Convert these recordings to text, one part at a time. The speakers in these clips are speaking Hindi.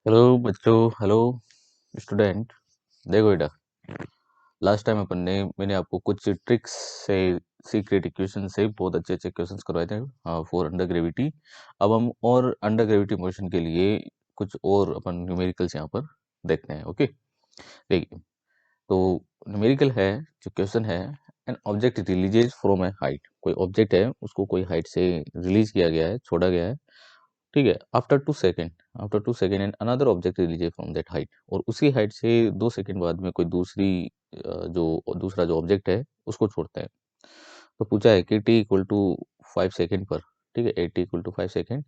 हेलो बच्चों, हेलो स्टूडेंट। देखो बेटा, लास्ट टाइम मैंने आपको कुछ ट्रिक्स से, सीक्रेट इक्वेशन से बहुत अच्छे अच्छे क्वेश्चंस करवाए थे फॉर अंडर ग्रेविटी। अब हम और अंडर ग्रेविटी मोशन के लिए कुछ और अपन न्यूमेरिकल्स यहाँ पर देखते हैं। ओके, देखिए, तो न्यूमेरिकल है, जो क्वेश्चन है, an object releases from a height. कोई ऑब्जेक्ट है, उसको कोई हाइट से रिलीज किया गया है, छोड़ा गया है, ठीक है। After 2 second and another object release from that height, और उसी हाइट से 2 सेकेंड बाद में कोई दूसरा जो ऑब्जेक्ट है उसको छोड़ते हैं। तो पूछा है कि टी इक्वल टू 5 सेकेंड पर, ठीक है, A T equal to 5 second,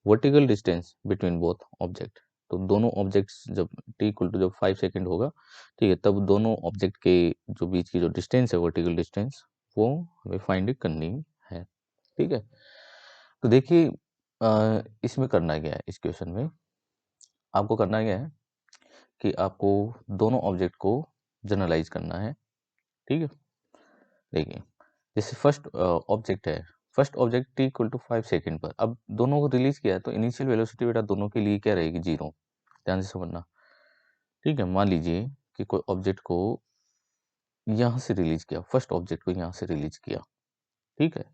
vertical distance between both object. तो दोनों ऑब्जेक्ट्स जब टी इक्वल टू जब 5 सेकेंड होगा, ठीक है, तब दोनों ऑब्जेक्ट के जो बीच की जो डिस्टेंस है, वर्टिकल डिस्टेंस, वो हमें फाइंड करनी है, ठीक है। तो देखिए, इसमें करना क्या है, इस क्वेश्चन में आपको करना क्या है कि आपको दोनों ऑब्जेक्ट को जनरलाइज करना है, ठीक है। देखिए, जैसे first object T equal to 5 second पर, अब दोनों को रिलीज किया है तो इनिशियल वेलोसिटी बेटा दोनों के लिए क्या रहेगी, 0। ध्यान से समझना, ठीक है। मान लीजिए कि कोई ऑब्जेक्ट को यहाँ से रिलीज किया, फर्स्ट ऑब्जेक्ट को यहाँ से रिलीज किया, ठीक है।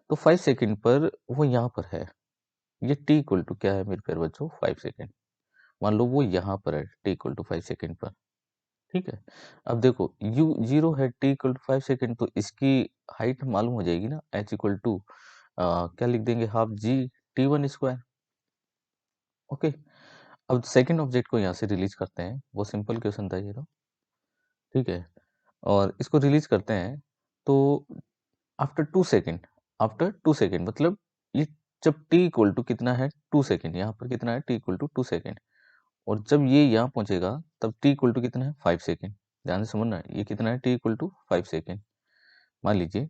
तो 5 सेकेंड पर वो यहाँ पर है, ये टी इक्वल टू क्या है मेरे प्यारे बच्चों, 5 सेकेंड। मान लो वो यहाँ पर है टी इक्वल टू 5 सेकेंड पर, ठीक है। अब देखो, यू 0 है, टी इक्वल टू 5 सेकेंड, तो इसकी हाइट मालूम हो जाएगी ना, एच इक्वल टू क्या लिख देंगे, half G T1 square. Okay, अब सेकंड ऑब्जेक्ट को यहाँ से रिलीज करते हैं, वो सिंपल क्वेश्चन था ये तो, ठीक है। और इसको रिलीज करते हैं तो आफ्टर 2 सेकेंड मतलब ये जब टी इक्वल टू कितना है, 2 सेकेंड, यहाँ पर कितना है, टी इक्वल टू 2 सेकेंड, और जब ये यहाँ पहुंचेगा तब टी इक्वल टू कितना है, 5 सेकेंड। ध्यान से समझना, ये कितना है, टी इक्वल टू 5 सेकेंड, मान लीजिए,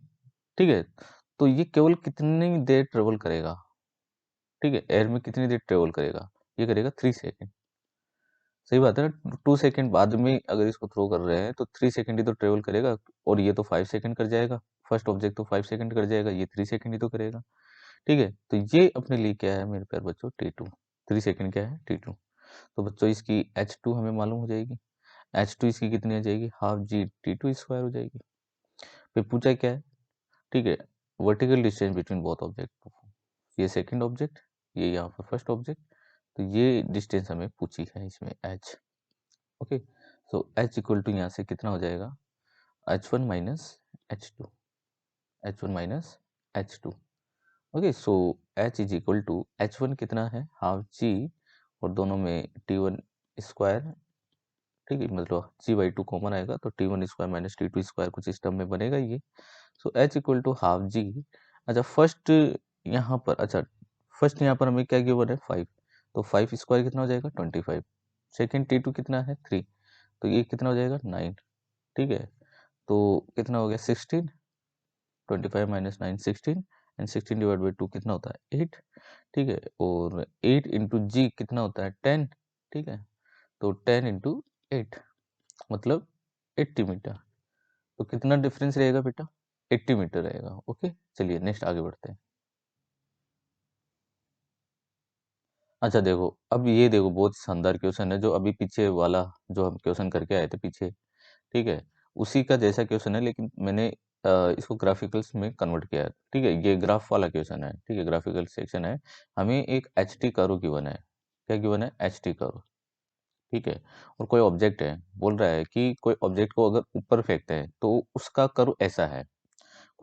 ठीक है। तो ये केवल कितनी देर ट्रेवल करेगा, ठीक है, एयर में कितनी देर ट्रेवल करेगा, ये करेगा 3 सेकेंड। सही बात है ना, 2 सेकेंड बाद में अगर इसको थ्रो कर रहे हैं तो 3 सेकेंड ही तो ट्रेवल करेगा, और ये तो 5 सेकेंड कर जाएगा, फर्स्ट ऑब्जेक्ट तो 5 सेकेंड कर जाएगा, ये 3 सेकेंड ही तो करेगा, ठीक है। तो ये अपने लिए क्या है मेरे प्यारे बच्चों, T2। 3 सेकेंड क्या है, T2। तो बच्चों इसकी H2 हमें मालूम हो जाएगी, H2 इसकी कितनी आ जाएगी, हाफ जी T2 स्क्वायर हो जाएगी। फिर पूछा क्या है, ठीक है, vertical distance between both object, ये सेकंड ऑब्जेक्ट, ये यहाँ पर फर्स्ट ऑब्जेक्ट, तो ये डिस्टेंस हमें पूछी है इसमें H। Okay, so H equal to यहाँ से कितना हो जाएगा, H1 minus H2, H1 minus H2। Okay, so H is equal to H1 कितना है, हाफ जी, और दोनों में T1 स्क्वायर, ठीक है, मतलब G/2 कॉमन आएगा तो T1 square minus T2 square कुछ इस टर्म में बनेगा ये। सो H इक्वल टू हाफ जी। अच्छा, फर्स्ट यहाँ पर हमें क्या गिवन है, 5, तो 5 स्क्वायर कितना हो जाएगा, 25। सेकेंड T2 कितना है, 3, तो ये कितना हो जाएगा, 9, ठीक है। तो कितना हो गया, 16, 25 माइनस 9 16, एंड 16 डिवाइड बाई 2 कितना होता है, 8, ठीक है। और 8 इंटू जी कितना होता है, 10, ठीक है। तो 10 इंटू 8 मतलब 80 मीटर। तो कितना डिफरेंस रहेगा बेटा, 80 मीटर रहेगा। ओके, चलिए नेक्स्ट आगे बढ़ते हैं। अच्छा देखो, अब ये देखो, बहुत शानदार क्वेश्चन है, जो अभी पीछे वाला जो हम क्वेश्चन करके आए थे पीछे, ठीक है, उसी का जैसा क्वेश्चन है, लेकिन मैंने इसको ग्राफिकल्स में कन्वर्ट किया है, ठीक है। ये ग्राफ वाला क्वेश्चन है, ठीक है, ग्राफिकल सेक्शन है। हमें एक एच टी कर्व गिवन है, क्या गिवन है, एच टी कर्व, ठीक है। और कोई ऑब्जेक्ट है, बोल रहा है कि कोई ऑब्जेक्ट को अगर ऊपर फेंकते हैं तो उसका कर्व ऐसा है।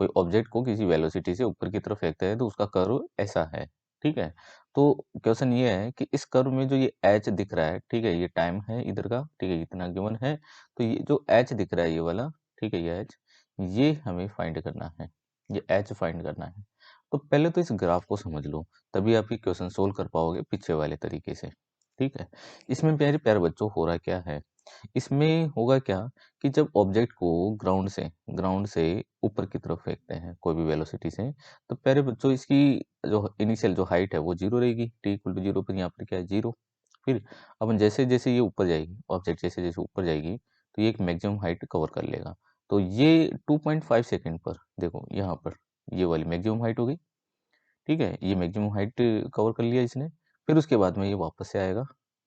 कोई ऑब्जेक्ट को किसी वेलोसिटी से ऊपर की तरफ फेंकते हैं तो उसका कर्व ऐसा है, ठीक है। तो क्वेश्चन ये है कि इस कर्व में जो ये एच दिख रहा है, ठीक है, ये टाइम है इधर का, ठीक है, इतना गिवन है। तो ये जो एच दिख रहा है, ये वाला, ठीक है, ये एच, ये हमें फाइंड करना है, ये एच फाइंड करना है। तो पहले तो इस ग्राफ को समझ लो, तभी आप ये क्वेश्चन सोल्व कर पाओगे पीछे वाले तरीके से, ठीक है। इसमें मेरे प्यारे बच्चों हो रहा क्या है, इसमें होगा क्या कि जब ऑब्जेक्ट को ग्राउंड से ऊपर की तरफ फेंकते हैं कोई भी वेलोसिटी से, तो प्यारे बच्चों इसकी जो इनिशियल जो हाइट है वो 0 रहेगी, टी इक्वल टू 0 पर, यहाँ पर क्या है, 0। फिर अपन जैसे जैसे ये ऊपर जाएगी, ऑब्जेक्ट जैसे जैसे ऊपर जाएगी, तो ये एक मैक्सिमम हाइट कवर कर लेगा। तो ये 2.5 सेकेंड पर, देखो यहाँ पर ये वाली मैक्सिमम हाइट हो गई, ठीक है, ये मैक्सिमम हाइट कवर कर लिया इसने। फिर उसके बाद में ये वापस से आएगा,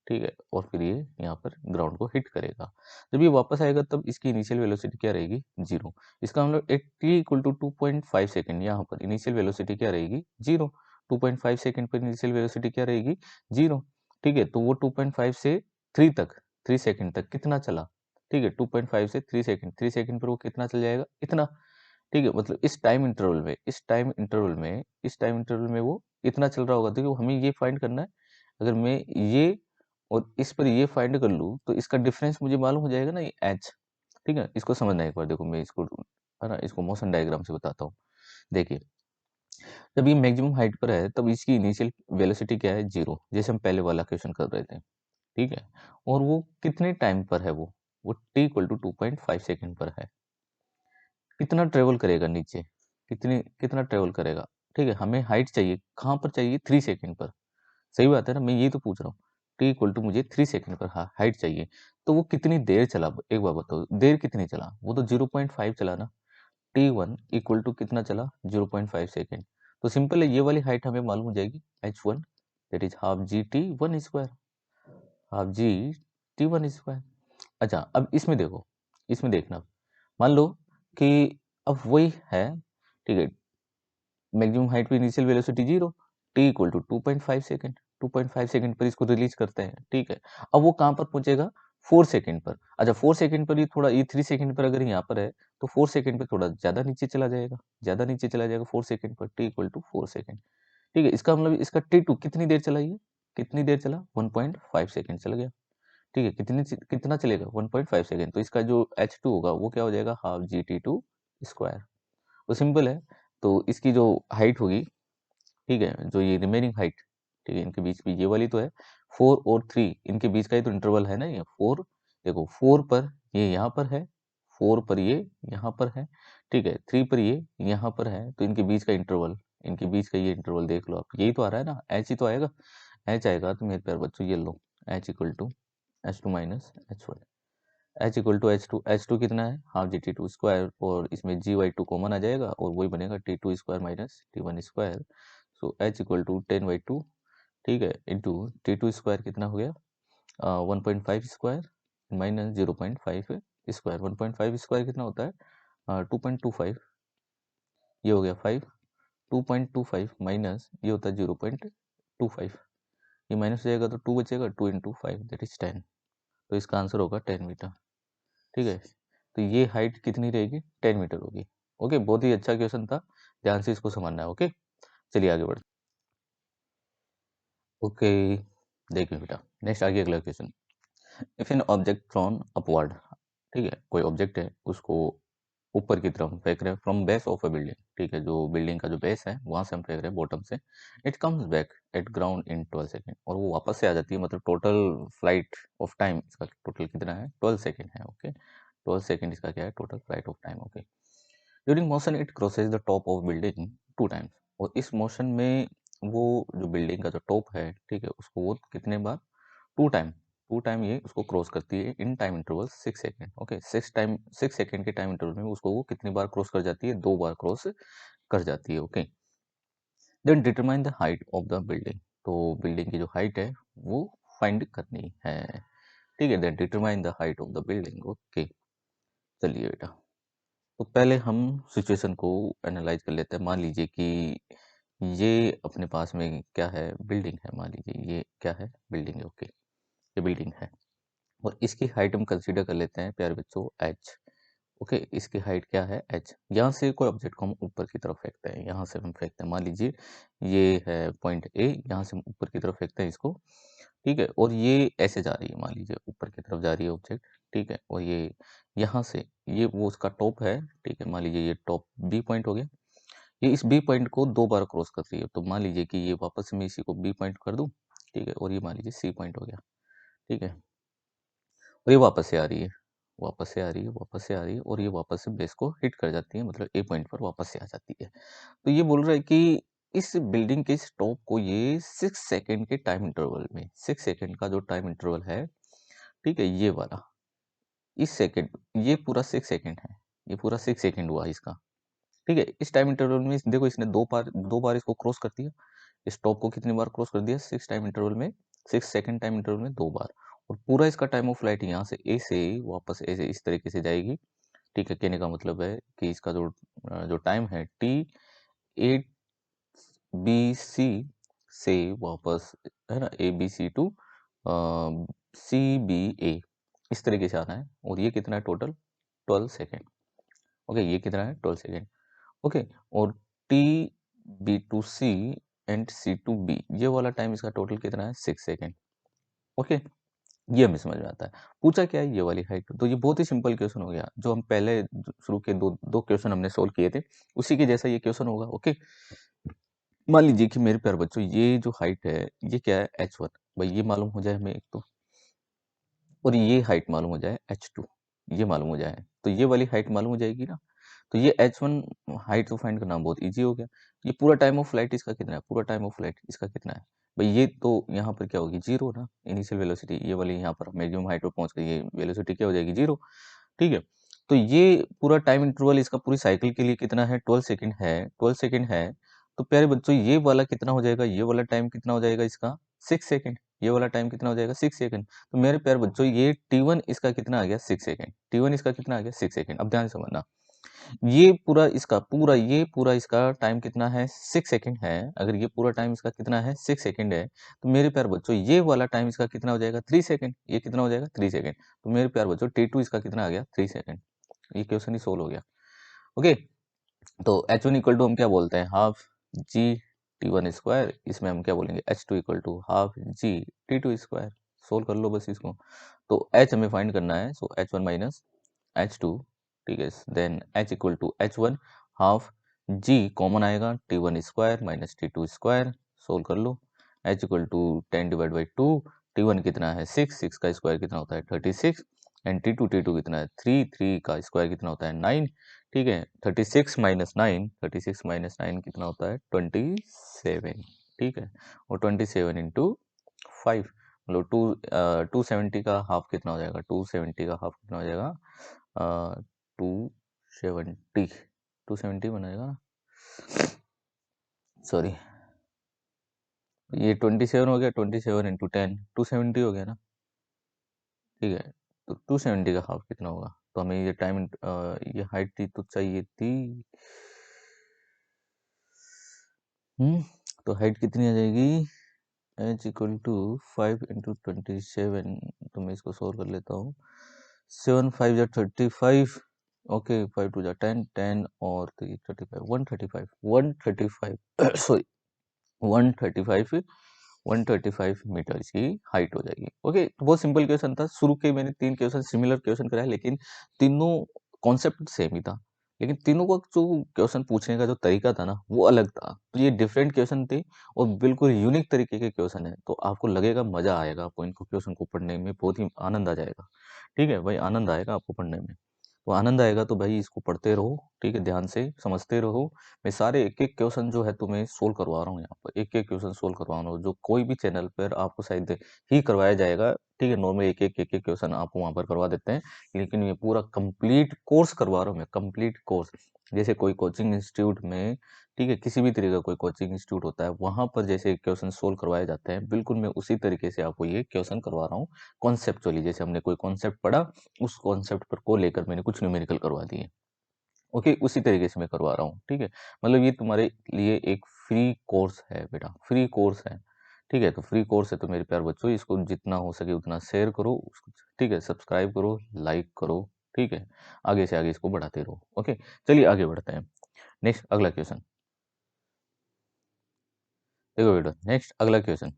ठीक है, और फिर ये यहाँ पर ग्राउंड को हिट करेगा। जब ये वापस आएगा तब इसकी इनिशियल वेलोसिटी क्या रहेगी, 0। इसका मतलब एक t इक्वल टू 2.5 सेकेंड, यहाँ पर इनिशियल वेलोसिटी क्या रहेगी, 0। 2.5 सेकेंड पर इनिशियल वेलोसिटी क्या रहेगी, 0। ठीक है, तो वो 2.5 से 3 तक, 3 सेकेंड तक कितना चला, ठीक है, 2.5 से 3 सेकेंड, 3 सेकेंड पर वो कितना चल जाएगा, इतना। ठीक है, मतलब इस टाइम इंटरवल में, इस टाइम इंटरवल में वो इतना चल रहा होगा। देखो हमें ये फाइंड करना है, अगर मैं ये और इस पर ये फाइंड कर लूँ तो इसका डिफरेंस मुझे मालूम हो जाएगा ना, ये एच। ठीक है, इसको समझना एक बार, देखो मैं इसको, है ना, इसको मोशन डायग्राम से बताता हूँ। देखिए, जब ये मैक्सिमम हाइट पर है तब इसकी इनिशियल वेलोसिटी क्या है, 0, जैसे हम पहले वाला क्वेश्चन कर रहे थे। ठीक है, और वो कितने टाइम पर है, वो t इक्वल टू 2.5 सेकेंड पर है। कितना ट्रेवल करेगा नीचे, कितना ट्रेवल करेगा। ठीक है, हमें हाइट चाहिए, कहाँ पर चाहिए, 3 सेकेंड पर। सही बात है ना, मैं यही तो पूछ रहा हूँ। t इक्वल टू मुझे 3 सेकेंड पर हाइट चाहिए, तो वो कितनी देर चला, एक बार बताओ, देर कितनी चला, वो तो 0.5 चला ना। t1 इक्वल टू कितना चला, 0.5 सेकेंड। तो सिंपल है, ये वाली हाइट हमें मालूम हो जाएगी, h1 that is half G T one square, half G T one square. अच्छा, अब इसमें देखो, इसमें देखना, मान लो कि अब वही है, ठीक है, मैक्सिमम हाइट पे initial velocity 0, T equal to 2.5 second, 2.5 second पर इसको रिलीज करते हैं। ठीक है, अब वो कहाँ पर पहुंचेगा, 4 सेकेंड पर। अच्छा, 4 सेकेंड पर, ये थोड़ा, ये 3 सेकेंड पर अगर यहाँ पर है तो 4 सेकेंड पर थोड़ा ज़्यादा नीचे चला जाएगा, 4 सेकेंड पर, टी इक्वल टू 4 सेकेंड। ठीक है, इसका मतलब इसका T2 कितनी देर चला, ये कितनी देर चला, 1.5 सेकेंड चल गया। ठीक है, कितना चलेगा, 1.5 सेकेंड, तो इसका जो H2 होगा वो क्या हो जाएगा, half G T two square. तो सिंपल है, तो इसकी जो हाइट होगी, ठीक है, जो ये रिमेनिंग हाइट, ठीक है, इनके बीच भी ये वाली तो है, 4 और 3, इनके बीच का ही तो इंटरवल है ना ये 4। देखो 4 पर ये यहाँ पर है, 4 पर ये यहाँ पर है, ठीक है, 3 पर ये यहाँ पर है, तो इनके बीच का इंटरवल, इनके बीच का ये इंटरवल देख लो आप, यही तो आ रहा है ना, एच ही तो आएगा। एच आएगा तो मेरे प्यारे बच्चों ये लो, H equal to H2 minus H1, H equal to H two कितना है, half G T two square, और इसमें जी वाई टू कॉमन आ जाएगा और वही बनेगा T2 square minus T1 square. So H equal to 10/2, ठीक है, इंटू T2 स्क्वायर कितना हो गया, 1.5 स्क्वायर माइनस 0.5 स्क्वायर। 1.5 स्क्वायर कितना होता है, 2.25, ये हो गया 5। 2.25 माइनस ये होता है 0.25, ये माइनस हो जाएगा तो 2 बचेगा, 2 इंटू 5 दैट इज 10। तो इसका आंसर होगा 10 मीटर। ठीक है, तो ये हाइट कितनी रहेगी, 10 मीटर होगी। ओके, बहुत ही अच्छा क्वेश्चन था, ध्यान से इसको समझना है। ओके, चलिए आगे बढ़ते। ओके, देखिए बेटा, नेक्स्ट आगे अगला question. If an object throne upward, ठीक है, कोई ऑब्जेक्ट है उसको ऊपर की तरफ फेंक रहे हैं from base of a building, ठीक है, जो बिल्डिंग का जो बेस है वहां से हम फेंक रहे हैं, बॉटम से। It comes back at ground in 12 second, और वो वापस से आ जाती है, मतलब टोटल फ्लाइट ऑफ टाइम इसका टोटल कितना है, 12 सेकेंड है। ओके, 12 सेकेंड इसका क्या है, total flight of time. Okay, during motion it crosses the top of building 2 times, और इस मोशन में वो जो बिल्डिंग का जो टॉप है, ठीक है, उसको वो कितने बार, 2 टाइम, 2 टाइम ये उसको क्रॉस करती है in time interval 6 second. Okay, 6 second के टाइम इंटरवल में उसको वो कितनी बार क्रॉस कर जाती है, 2 बार क्रॉस कर जाती है। Okay, then determine the height of the building, तो बिल्डिंग की जो हाइट है वो फाइंड करनी है। ठीक है, then determine the height of the building. Okay, चलिए बेटा, तो पहले हम सिचुएशन को एनालाइज कर लेते हैं। मान लीजिए कि ये अपने पास में क्या है, बिल्डिंग है, मान लीजिए ये क्या है, बिल्डिंग है। ओके, ये बिल्डिंग है, और इसकी हाइट हम कंसीडर कर लेते हैं प्यारे बच्चों, एच। ओके, इसकी हाइट क्या है, एच। यहाँ से कोई ऑब्जेक्ट को हम ऊपर की तरफ फेंकते हैं, यहाँ से हम फेंकते हैं, मान लीजिए ये है पॉइंट ए, यहाँ से हम ऊपर की तरफ फेंकते हैं इसको। ठीक है, और ये ऐसे जा रही है, मान लीजिए ऊपर की तरफ जा रही है ऑब्जेक्ट। ठीक है, और ये यहाँ से, ये वो उसका टॉप है। ठीक है, मान लीजिए ये टॉप बी पॉइंट हो गया, ये इस बी पॉइंट को 2 बार क्रॉस कर रही है, तो मान लीजिए कि ये वापस से मैं इसी को बी पॉइंट कर दूं। ठीक है, और ये मान लीजिए सी पॉइंट हो गया। ठीक है, और ये वापस से आ रही है, वापस से आ रही है, वापस से आ रही है, और ये वापस से बेस को हिट कर जाती है, मतलब ए पॉइंट पर वापस से आ जाती है। तो ये बोल रहा है कि इस बिल्डिंग के इस टॉप को ये 6 सेकेंड के टाइम इंटरवल में, 6 सेकेंड का जो टाइम इंटरवल है, ठीक है, ये वाला, इस सेकेंड, ये पूरा 6 सेकेंड है, ये पूरा 6 सेकेंड हुआ इसका। ठीक है, इस टाइम इंटरवल में देखो इसने 2 बार इसको क्रॉस कर दिया, इस टॉप को कितनी बार क्रॉस कर दिया, 6 टाइम इंटरवल में, 6 सेकंड टाइम इंटरवल में 2 बार, और पूरा इसका टाइम ऑफ फ्लाइट यहाँ से ए से वापस ए से इस तरीके से जाएगी। ठीक है, कहने का मतलब है कि इसका जो टाइम है टी 8 बी सी से वापस, है ना, A B C to C B A, इस तरीके से आना है। और ये कितना है टोटल? 12 सेकेंड। ओके, ये कितना है? 12 सेकेंड। ओके, और T B to C and C to B, ये वाला टाइम इसका टोटल कितना है? 6 सेकेंड। ओके, ये हमें समझ में आता है। पूछा क्या है? ये वाली हाइट। तो ये बहुत ही सिंपल क्वेश्चन हो गया, जो हम पहले शुरू के दो दो क्वेश्चन हमने सोल्व किए थे, उसी के जैसा ये क्वेश्चन होगा। ओके, मान लीजिए कि मेरे प्यारे बच्चों, ये जो हाइट है ये क्या है? h1। भाई ये मालूम हो जाए हमें एक तो, और ये हाइट मालूम हो जाए h2, ये मालूम हो जाए, तो ये वाली हाइट मालूम हो जाएगी ना। तो ये h1 हाइट तो फाइंड करना बहुत इजी हो गया। ये पूरा टाइम ऑफ फ्लाइट इसका कितना है? पूरा टाइम ऑफ फ्लाइट इसका कितना है? भाई ये तो यहाँ पर क्या होगी? जीरो ना, इनिशियल वेलोसिटी। ये वाली यहाँ पर मैक्सिमम हाइट पर पहुंच गई, ये वेलोसिटी क्या हो जाएगी? जीरो। ठीक है, तो ये पूरा टाइम इंटरवल इसका पूरी साइकिल के लिए कितना है? 12 सेकंड है। 12 सेकंड है, तो प्यारे बच्चों ये वाला कितना हो जाएगा? ये वाला टाइम कितना हो जाएगा इसका? 6 सेकंड। ये वाला टाइम कितना हो जाएगा? 6 सेकंड। तो मेरे प्यारे बच्चों, ये T1 इसका कितना आ गया? 6 सेकंड। T1 इसका कितना आ गया? 6 सेकंड। अब ध्यान से समझना, ये पूरा इसका टाइम कितना है? 6 सेकंड है। अगर ये पूरा टाइम इसका कितना है? 6 सेकंड है, तो मेरे प्यारे बच्चों ये वाला टाइम इसका कितना हो जाएगा? 3 सेकंड। ये कितना हो जाएगा? 3 सेकंड। तो मेरे प्यारे बच्चों T2 इसका कितना आ गया? 3 सेकंड। ये क्वेश्चन ही सोल्व हो गया। ओके, तो H1 इक्वल टू हम क्या बोलते हैं? Half G T1 square. इसमें हम क्या बोलेंगे? H2 equal to half G T2 square. Solve कर लो बस इसको। तो H हमें फाइंड करना है, सो H1 माइनस H2। ठीक है, then H equal to H1 half G common आएगा, T1 square minus T2 square. Solve कर लो। H equal to 10 divide by 2। T1 कितना है? 6। 6 का स्क्वायर कितना होता है? 36। एंड T2 कितना है? 3। 3 का स्क्वायर कितना होता है? 9। ठीक है, 36 माइनस 9, 36 माइनस 9 कितना होता है? 27। ठीक है, और 27 इंटू 5, मतलब 270 का हाफ कितना हो जाएगा? 270 का हाफ कितना हो जाएगा? 270, 270 बनाएगा ना, सॉरी, ये 27 हो गया। 27 इंटू 10, 270 हो गया ना। ठीक है, तो 270 का हाफ कितना होगा? तो हमें ये टाइम, ये हाइट थी तो चाहिए थी, तो हाइट कितनी आ जाएगी? h equal to 5 into 27। तो मैं इसको सोल्व कर लेता हूँ। 7 5 जा 35। ओके, 5 2 जा 10, 10 और 3 35, 135, 135 सॉरी 135, 135 मीटर इसकी हाइट हो जाएगी। ओके, तो बहुत सिंपल क्वेश्चन था। शुरू के मैंने 3 क्वेश्चन सिमिलर क्वेश्चन कराए, लेकिन तीनों कॉन्सेप्ट सेम ही था, लेकिन तीनों का जो क्वेश्चन पूछने का जो तरीका था ना, वो अलग था। तो ये डिफरेंट क्वेश्चन थे और बिल्कुल यूनिक तरीके के क्वेश्चन है, तो आपको लगेगा मजा आएगा, आपको इनको क्वेश्चन को पढ़ने में बहुत ही आनंद आ जाएगा। ठीक है भाई, आनंद आएगा आपको पढ़ने में। तो आनंद आएगा तो भाई इसको पढ़ते रहो, ठीक है, ध्यान से समझते रहो। मैं सारे एक एक क्वेश्चन जो है तुम्हें सोल्व करवा रहा हूँ, यहाँ पर एक एक क्वेश्चन सोल्व करवा रहा हूँ, जो कोई भी चैनल पर आपको शायद ही करवाया जाएगा। ठीक है, नॉर्मल एक एक क्वेश्चन आपको वहाँ पर करवा देते हैं, लेकिन ये पूरा कंप्लीट कोर्स करवा रहा हूँ मैं, कंप्लीट कोर्स। जैसे कोई कोचिंग इंस्टीट्यूट में, ठीक है, किसी भी तरीके का कोई कोचिंग इंस्टीट्यूट होता है, वहां पर जैसे क्वेश्चन सोल्व करवाए जाते हैं, बिल्कुल मैं उसी तरीके से आपको ये क्वेश्चन करवा रहा हूँ। कॉन्सेप्चुअली जैसे हमने कोई कॉन्सेप्ट पढ़ा, उस कॉन्सेप्ट पर को लेकर मैंने कुछ न्यूमेरिकल करवा दिए। ओके, उसी तरीके से मैं करवा रहा हूँ। ठीक है, मतलब ये तुम्हारे लिए एक फ्री कोर्स है बेटा, फ्री कोर्स है। ठीक है, तो फ्री कोर्स है, तो मेरे प्यार बच्चों इसको जितना हो सके उतना शेयर करो ठीक है, सब्सक्राइब करो, लाइक करो। ठीक है, आगे से आगे इसको बढ़ाते रहो। ओके, चलिए आगे बढ़ते हैं। नेक्स्ट अगला क्वेश्चन देखो बेटा, नेक्स्ट अगला क्वेश्चन।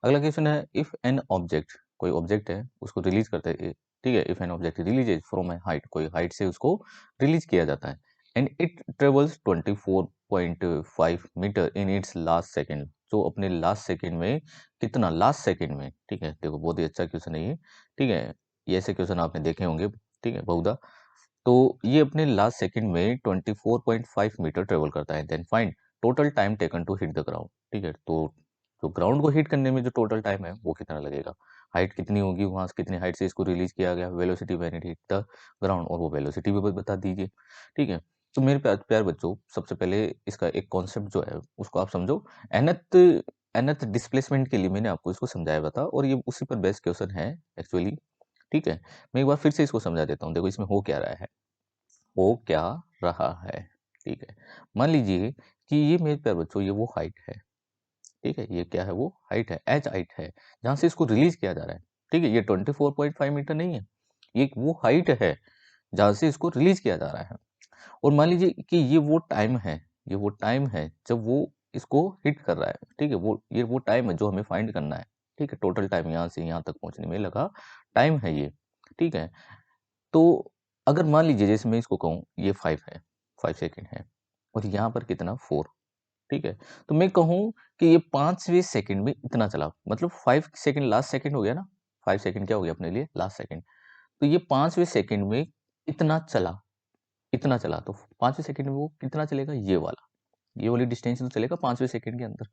अगला क्वेश्चन है, इफ एन ऑब्जेक्ट, कोई ऑब्जेक्ट है उसको रिलीज करते हैं। ठीक है, if an object release from a height, कोई हाइट से उसको रिलीज किया जाता है, and it travels 24.5 meter in its last second, जो अपने लास्ट सेकेंड में कितना, लास्ट सेकेंड में, ठीक है, देखो बहुत ही अच्छा क्वेश्चन है ये। ठीक है, ये ऐसे क्वेश्चन आपने देखे होंगे, ठीक है, बहुधा। तो ये अपने लास्ट सेकंड में 24.5 मीटर ट्रेवल करता है, then find total time taken to hit the ground. ठीक है, तो जो ग्राउंड को हिट करने में जो टोटल टाइम है वो कितना लगेगा, हाइट कितनी होगी, वहां से कितनी हाइट से इसको रिलीज किया गया, velocity when it hit the ground, और वो वेलोसिटी भी बता दीजिए। ठीक है, तो मेरे प्यार प्यार बच्चों, सबसे पहले इसका एक कॉन्सेप्ट जो है उसको आप समझो। nth nth डिस्प्लेसमेंट के लिए मैंने आपको इसको समझाया हुआ था और ये उसी पर बेस्ड क्वेश्चन है एक्चुअली, ठीक है। मैं एक बार फिर से इसको समझा देता हूँ। देखो इसमें हो क्या रहा है, हो क्या रहा है, ठीक है। मान लीजिए कि ये मेरे प्यारे बच्चों ये वो हाइट है, ठीक है, ये क्या है, वो हाइट है, एच हाइट है, जहां से इसको रिलीज किया जा रहा है, ठीक है। ये 24.5 मीटर नहीं है, ये वो हाइट है जहां से इसको रिलीज किया जा रहा है। और मान लीजिए कि ये वो टाइम है, ये वो टाइम है जब वो इसको हिट कर रहा है, ठीक है। ये वो टाइम है जो हमें फाइंड करना है, ठीक है। टोटल टाइम यहाँ से यहाँ तक पहुंचने में लगा टाइम है ये, ठीक है। तो अगर मान लीजिए जैसे मैं इसको कहूँ ये 5 है, 5 सेकेंड है, और यहाँ पर कितना 4, ठीक है। तो मैं कहूँ कि ये 5वें सेकंड में इतना चला, मतलब 5 सेकंड लास्ट सेकंड हो गया ना, 5 सेकंड क्या हो गया अपने लिए लास्ट सेकंड। तो ये 5वें सेकंड में इतना चला, इतना चला, तो 5वें सेकंड में वो कितना चलेगा, ये वाली डिस्टेंस तो चलेगा 5वें सेकंड के अंदर।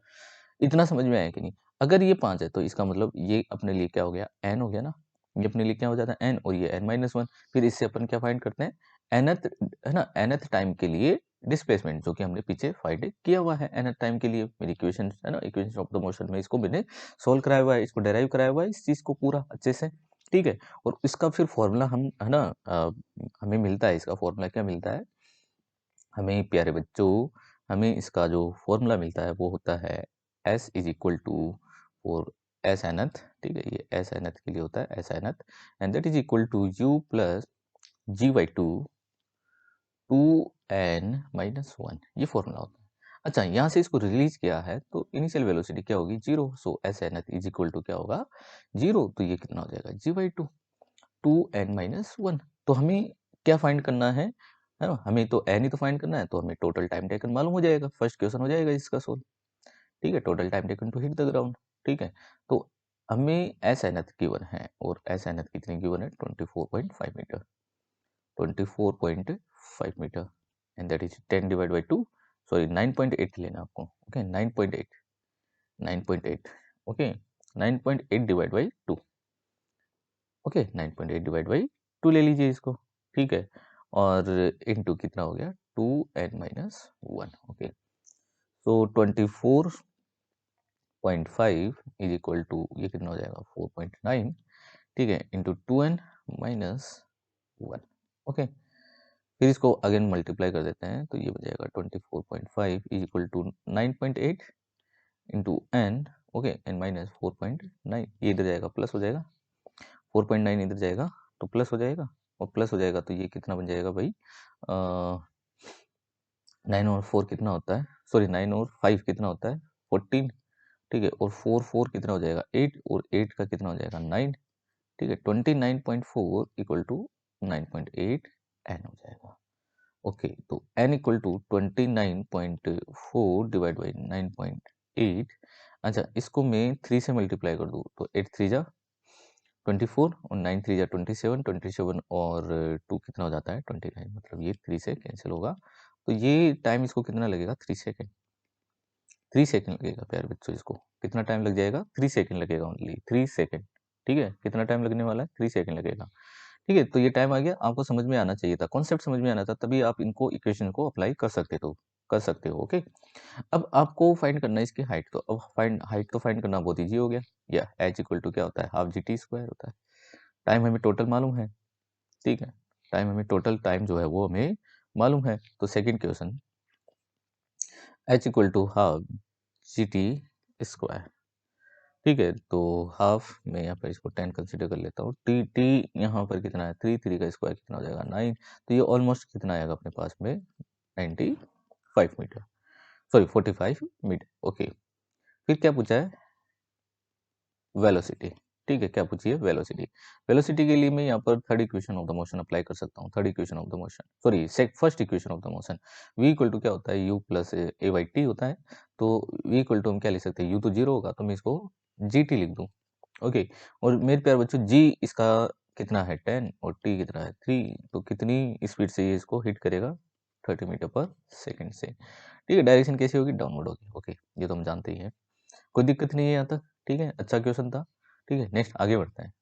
इतना समझ में आया कि नहीं? अगर ये 5 है तो इसका मतलब ये अपने लिए क्या हो गया, n हो गया ना। ये अपने लिए क्या हो जाता है, n, और ये n-1। फिर इससे अपन क्या फाइंड करते हैं, nth, है ना, nth टाइम के लिए डिस्प्लेसमेंट, जो कि हमने पीछे फाइंड किया हुआ है nth टाइम के लिए। मेरी इक्वेशन है ना, इक्वेशन ऑफ द मोशन में इसको मैंने सोल्व कराया हुआ है, इसको डेराइव कराया हुआ है इस चीज को पूरा अच्छे से, ठीक है। और इसका फिर फॉर्मूला हम, है ना, हमें मिलता है, इसका फॉर्मूला क्या मिलता है हमें प्यारे बच्चों, हमें इसका जो फॉर्मूला मिलता है वो होता है S is equal to for S nth, ठीक है। ये एस एनथ के लिए होता है S nth, and that is equal to U plus G/2 2n-1, ये फॉर्मूला होता है। अच्छा, यहाँ से इसको रिलीज किया है तो इनिशियल वेलोसिटी क्या होगी, 0। So S nth is equal to क्या होगा, 0। तो ये कितना हो जाएगा, G/2 2n-1। तो हमें क्या फाइंड करना है ना, हमें तो n ही तो फाइंड करना है, तो हमें टोटल टाइम टेकन मालूम हो जाएगा, फर्स्ट क्वेश्चन हो जाएगा इसका सोल्व, ठीक है। Total time taken to hit the ground, ठीक है। तो हमें एस एनथ गिवन है, और एस एनथ कितनी गिवन है, 24.5 meter, 24.5 meter, and that is 10 divide by 2, sorry 9.8 लेना आपको, okay 9.8, 9.8, okay 9.8 divide by 2, okay 9.8 divide by 2 ले लीजिए इसको, ठीक है। और इनटू कितना हो गया, 2n-1, okay. So 24.5 is equal to ये कितना हो जाएगा 4.9, ठीक है, इंटू 2n-1, ओके। फिर इसको अगेन मल्टीप्लाई कर देते हैं तो ये हो जाएगा 24.5 is equal to 9.8 into n, okay, n-4.9, ये इधर जाएगा प्लस हो जाएगा, 4.9 इधर जाएगा तो प्लस हो जाएगा, और प्लस हो जाएगा तो ये कितना बन जाएगा भाई, 9 और 4 कितना होता है, सॉरी 9 और 5 कितना होता है 14, ठीक है। और 4 कितना हो जाएगा 8, और 8 का कितना हो जाएगा 9, ठीक है। 29.4 इक्वल टू 9.8 n हो जाएगा, ओके। तो n equal to 29.4 divide by 9.8। अच्छा, इसको मैं 3 से मल्टीप्लाई कर दूँ तो 8 3 जा 24, और 9 3 जा 27, 27 और 2 कितना हो जाता है 29, मतलब ये 3 से कैंसिल होगा। तो ये टाइम इसको कितना लगेगा, 3 सेकेंड, 3 सेकेंड लगेगा प्यारे बच्चों। इसको कितना टाइम लग जाएगा, 3 सेकेंड लगेगा, ओनली 3 सेकेंड, ठीक है। कितना टाइम लगने वाला है, 3 सेकेंड लगेगा, ठीक है। तो ये टाइम आ गया, आपको समझ में आना चाहिए था, कॉन्सेप्ट समझ में आना था, तभी आप इनको इक्वेशन को अप्लाई कर सकते हो, ओके। अब आपको फाइंड करना है इसकी हाइट, तो अब हाइट तो फाइंड करना बहुत ईजी हो गया, या एच इक्वल टू क्या होता है, हाफ GT² होता है। टाइम हमें टोटल मालूम है, ठीक है। टाइम हमें टोटल टाइम जो है वो हमें मालूम है। तो second question, H equal to half GT², ठीक है। तो हाफ में यहाँ पर इसको 10 कंसिडर कर लेता हूँ, टी यहाँ पर कितना है 3, 3 का स्क्वायर कितना हो जाएगा 9, तो ये ऑलमोस्ट कितना आएगा अपने पास में 95 मीटर, सॉरी 45 मीटर, ओके। फिर क्या पूछा है, वेलोसिटी, ठीक है। क्या पूछिए, वेलोसिटी। वेलोसिटी के लिए मैं यहाँ पर third equation of the motion apply कर सकता हूँ, third equation of the motion, sorry first equation of the motion. v equal to क्या होता है, u प्लस a/t होता है। तो v इक्वल टू हम क्या लिख सकते हैं, u तो 0 होगा, तो मैं इसको gt लिख दूँ, ओके। और मेरे प्यारे बच्चों g इसका कितना है 10, और t कितना है 3, तो कितनी स्पीड से ये इसको हिट करेगा, 30 मीटर पर सेकेंड से, ठीक है। डायरेक्शन कैसी होगी, डाउनवर्ड होगी, ओके, ये तो हम जानते ही हैं, कोई दिक्कत नहीं है यहाँ तक, ठीक है। अच्छा क्वेश्चन था, ठीक है। नेक्स्ट आगे बढ़ते हैं।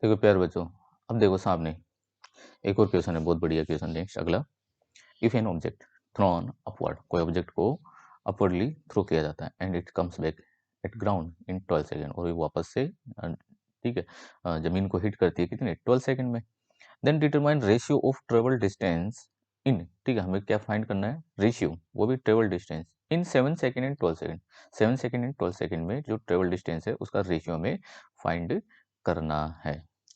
देखो प्यारे बच्चों, अब देखो सामने एक और क्वेश्चन है, बहुत बढ़िया क्वेश्चन। नेक्स्ट अगला, if an object throne upward, कोई ऑब्जेक्ट को अपवर्डली थ्रो किया जाता है and it comes back at ground in 12 second, और ये वापस से ठीक है जमीन को हिट करती है कितने 12 सेकेंड में। Then determine ratio of travel distance in, ठीक है हमें क्या फाइंड करना है, रेशियो, वो भी travel distance in 7 second and 12 second, 7 second and 12 second में जो ट्रेवल डिस्टेंस है उसका रेशियो हमें फाइंड करना है।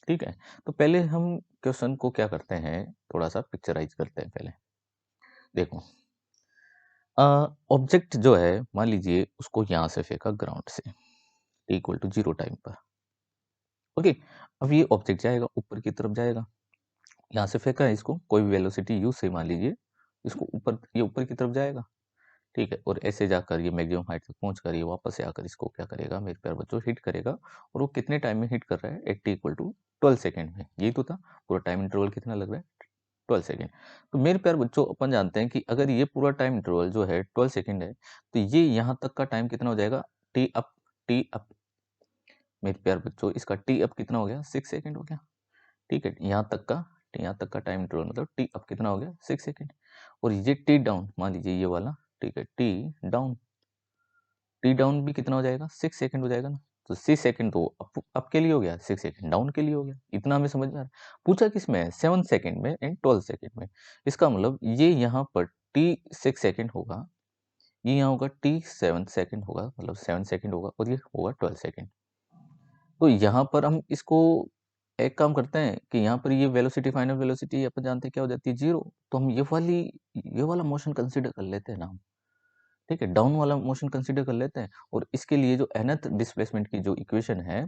ठीक है, तो पहले हम क्वेश्चन को क्या करते हैं, थोड़ा सा पिक्चराइज करते हैं। पहले देखो, ऑब्जेक्ट जो है मान लीजिए उसको यहाँ से फेंका ग्राउंड से इक्वल टू 0 टाइम पर। ओके, अब ये ऑब्जेक्ट जाएगा ऊपर की तरफ जाएगा, यहाँ से फेंका है इसको, कोई भी वेलोसिटी यू से मान लीजिए इसको ऊपर, ये ऊपर की तरफ जाएगा। ठीक है, और ऐसे जाकर ये मैक्सिमम हाइट तक पहुंच कर ये वापस से आकर इसको क्या करेगा मेरे प्यारे बच्चों, हिट करेगा। और वो कितने टाइम में हिट कर रहा है, 80 इक्वल टू 12 सेकेंड में। यही तो था, पूरा टाइम इंटरवल कितना लग रहा है, 12 सेकेंड। तो मेरे प्यारे बच्चों अपन जानते हैं कि अगर ये पूरा टाइम इंटरवल जो है 12 सेकेंड है, तो ये यहाँ तक का टाइम कितना हो जाएगा, टी अप, टी अप। मेरे प्यारे बच्चों इसका टी अप कितना हो गया, 6 सेकेंड हो गया। ठीक है, यहाँ तक का टाइम इंटरवल मतलब टी अप कितना हो गया, 6 सेकेंड। और ये टी डाउन मान लीजिए ये वाला, ठीक है टी डाउन, टी डाउन भी कितना हो जाएगा, 6 सेकंड हो जाएगा ना। तो 6 सेकंड तो अप के लिए हो गया, 6 सेकंड डाउन के लिए हो गया। इतना हमें समझ में आ रहा है। पूछा किस में है, 7 सेकंड में एंड 12 सेकंड में। इसका मतलब ये यहाँ पर टी 6 सेकंड होगा, ये यहाँ होगा टी 7 सेकंड होगा, मतलब 7 सेकंड होगा, और ये होगा 12 सेकंड। तो यहाँ पर हम इसको एक काम करते हैं कि यहाँ पर ये वेलोसिटी, फाइनल वेलोसिटी अपन जानते हैं क्या हो जाती है, 0। तो हम ये वाला मोशन कंसिडर कर लेते हैं ना हम। ठीक है, डाउन वाला मोशन कंसीडर कर लेते हैं, और इसके लिए जो nth डिस्प्लेसमेंट की जो इक्वेशन है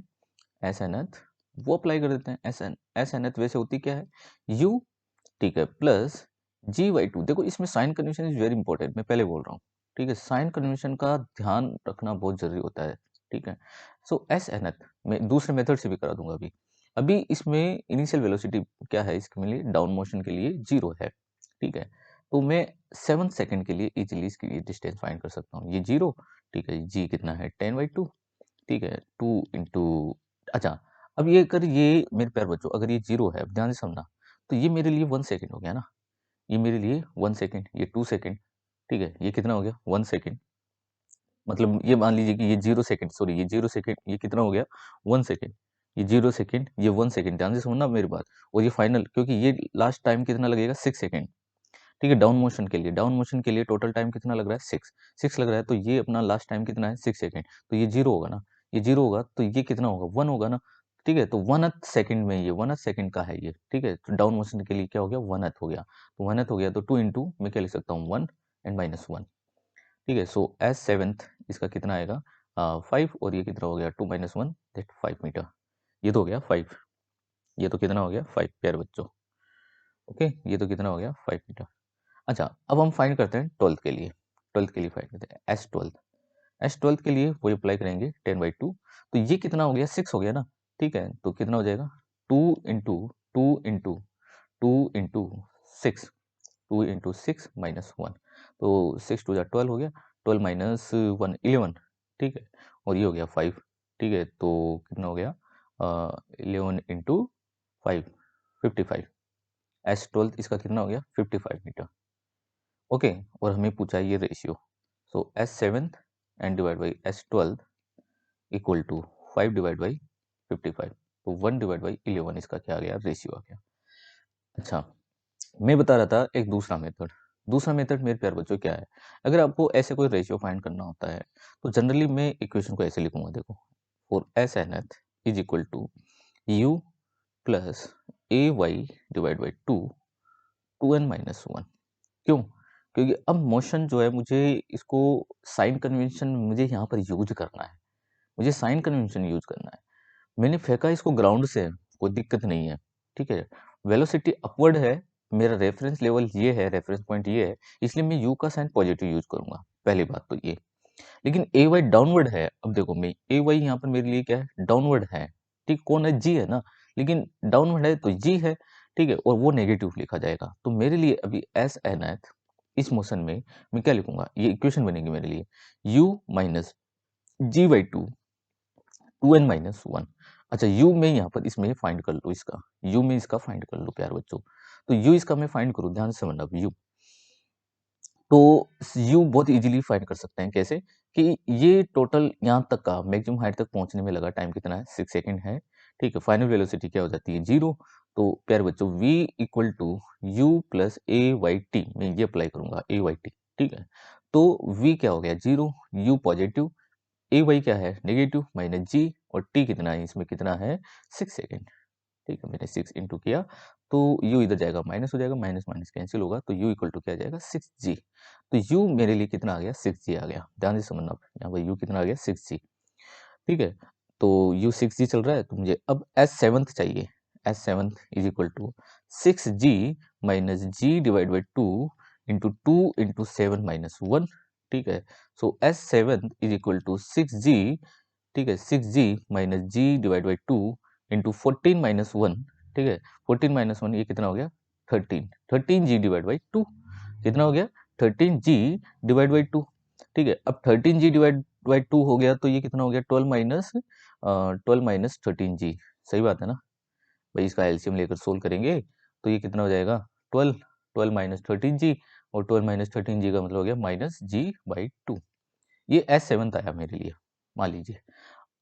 एस nth, वो अप्लाई कर देते हैं। एस nth वैसे होती क्या है, u, ठीक है, प्लस g/2। देखो इसमें sign convention is very important, मैं पहले बोल रहा हूँ। ठीक है, साइन कन्वेंशन का ध्यान रखना बहुत जरूरी होता है। ठीक है, सो एस nth मैं दूसरे मेथड से भी करा दूंगा अभी। अभी इसमें इनिशियल वेलोसिटी क्या है, इसके लिए डाउन मोशन के लिए 0 है। ठीक है, तो मैं 7 सेकंड के लिए इजीली इसकी डिस्टेंस फाइंड कर सकता हूँ। ये 0, ठीक है, जी कितना है 10/2, ठीक है 2 इंटू, अच्छा अब ये अगर ये मेरे प्यार बच्चों अगर ये 0 है, अब ध्यान से समझना, तो ये मेरे लिए 1 सेकंड हो गया ना, ये मेरे लिए 1 सेकंड, ये 2 सेकंड, ठीक है, ये कितना हो गया 1 सेकंड। मतलब ये मान लीजिए कि ये 0 सेकंड, सॉरी ये 0 सेकंड, ये कितना हो गया 1 सेकंड, ये 0 सेकंड, ये 1 सेकंड, ध्यान से सुनना मेरी बात। और ये फाइनल, क्योंकि ये लास्ट टाइम कितना लगेगा 6 सेकंड। ठीक है, डाउन मोशन के लिए, डाउन मोशन के लिए टोटल टाइम कितना लग रहा है, 6 लग रहा है। तो ये अपना लास्ट टाइम कितना है 6 सेकंड, तो ये 0 होगा ना, ये 0 होगा तो ये कितना होगा 1 होगा ना। ठीक है, तो 1th सेकंड में, ये 1th सेकंड का है ये। ठीक है, तो डाउन मोशन के लिए क्या हो गया 1th हो गया, तो 1th हो गया, तो 2 इंटू मैं क्या लिख सकता हूँ 1 एंड -1। ठीक है, सो एज 7th इसका कितना आएगा 5, और ये कितना हो गया 2 - 1 दैट 5 मीटर। ये तो हो गया 5, ये तो कितना हो गया 5 प्यारे बच्चों। ओके, ये तो कितना हो गया 5 मीटर। अच्छा, अब हम फाइंड करते हैं 12th के लिए, 12th के लिए फाइंड करते हैं एस 12th के लिए वही अप्लाई करेंगे 10/2। तो ये कितना हो गया 6 हो गया ना। ठीक है, तो कितना हो जाएगा 2 इंटू 2 इंटू 2 इंटू 6, 2 इंटू 6 -1, तो 6 2 12 हो गया, 12 -1 11। ठीक है, और ये हो गया 5। ठीक है, तो कितना हो गया 11 इंटू 5 55। एस 12th इसका कितना हो गया 55 मीटर। ओके, और हमें पूछा है ये ratio, so S7th and divide by S12th equal to 5 divide by 55, तो 1 डिवाइड बाई 11 इसका क्या आ गया, रेशियो आ गया। अच्छा, मैं बता रहा था एक दूसरा मेथड, दूसरा मेथड मेरे प्यारे बच्चों क्या है, अगर आपको ऐसे कोई रेशियो फाइंड करना होता है तो जनरली मैं इक्वेशन को ऐसे लिखूंगा, देखो, for SNth is equal to u plus AY divide by 2n-1। क्यों? क्योंकि अब मोशन जो है मुझे इसको साइन कन्वेंशन मुझे यहाँ पर यूज करना है, मुझे साइन कन्वेंशन यूज करना है। मैंने फेंका इसको ग्राउंड से, कोई दिक्कत नहीं है। ठीक है, वेलोसिटी अपवर्ड है, मेरा रेफरेंस लेवल ये है, रेफरेंस पॉइंट ये है, इसलिए मैं यू का साइन पॉजिटिव यूज करूंगा, पहली बात तो ये। लेकिन ए वाई डाउनवर्ड है, अब देखो मैं ए वाई यहाँ पर मेरे लिए क्या है, डाउनवर्ड है। ठीक, कौन है, जी है ना, लेकिन डाउनवर्ड है तो जी है। ठीक है, और वो नेगेटिव लिखा जाएगा, तो मेरे लिए अभी एस एन एथ इस मोशन में मैं क्या लिखूंगा, ये इक्वेशन बनेगी मेरे लिए u माइनस g/2 2n-1। अच्छा, u में यहाँ पर इसमें फाइंड कर लो, इसका u में इसका फाइंड कर लो प्यार बच्चों। तो u इसका मैं फाइंड करूँ, ध्यान से समझना, u तो यू बहुत इजीली फाइंड कर सकते हैं। कैसे? कि ये टोटल यहाँ तक का मैक्सिमम हाइट तक पहुंचने में लगा टाइम कितना है? 6 सेकंड है। ठीक है, फाइनल वेलोसिटी क्या हो जाती है? 0। तो प्यारे बच्चों v equal to U plus A Y T, मैं ये अप्लाई करूंगा ए वाई टी। ठीक है, तो v क्या हो गया? 0, u पॉजिटिव, ए वाई क्या है? नेगेटिव, माइनस जी, और t कितना है इसमें? कितना है? 6 सेकेंड। ठीक है, मैंने 6 इंटू किया तो u इधर जाएगा, माइनस हो जाएगा, माइनस माइनस कैंसिल होगा, तो u इक्वल टू क्या आ जाएगा? 6g। तो u मेरे लिए कितना आ गया? 6g आ गया। ध्यान से समझना, यहाँ पर u कितना आ गया? 6g। ठीक है, तो u 6g चल रहा है, तो मुझे अब s7th चाहिए। s7th is equal to 6g minus G divide by 2 into 2 into 7 minus 1। ठीक है, सो s7th is equal to 6g। ठीक है, 6g minus G divide by 2 into 14 minus 1। ठीक है, 14 माइनस 1 ये कितना हो गया? 13। 13g डिवाइड बाई 2 कितना हो गया? 13g divide by 2। ठीक है, अब 13g डिवाइड बाई 2 हो गया तो ये कितना हो गया? 12 माइनस 13g। सही बात है ना भाई? इसका एलसीएम लेकर सोल्व करेंगे तो ये कितना हो जाएगा? 12। 12 माइनस 13g, और 12 माइनस 13g का मतलब हो गया माइनस जी बाई 2। ये s7th आया मेरे लिए, मान लीजिए।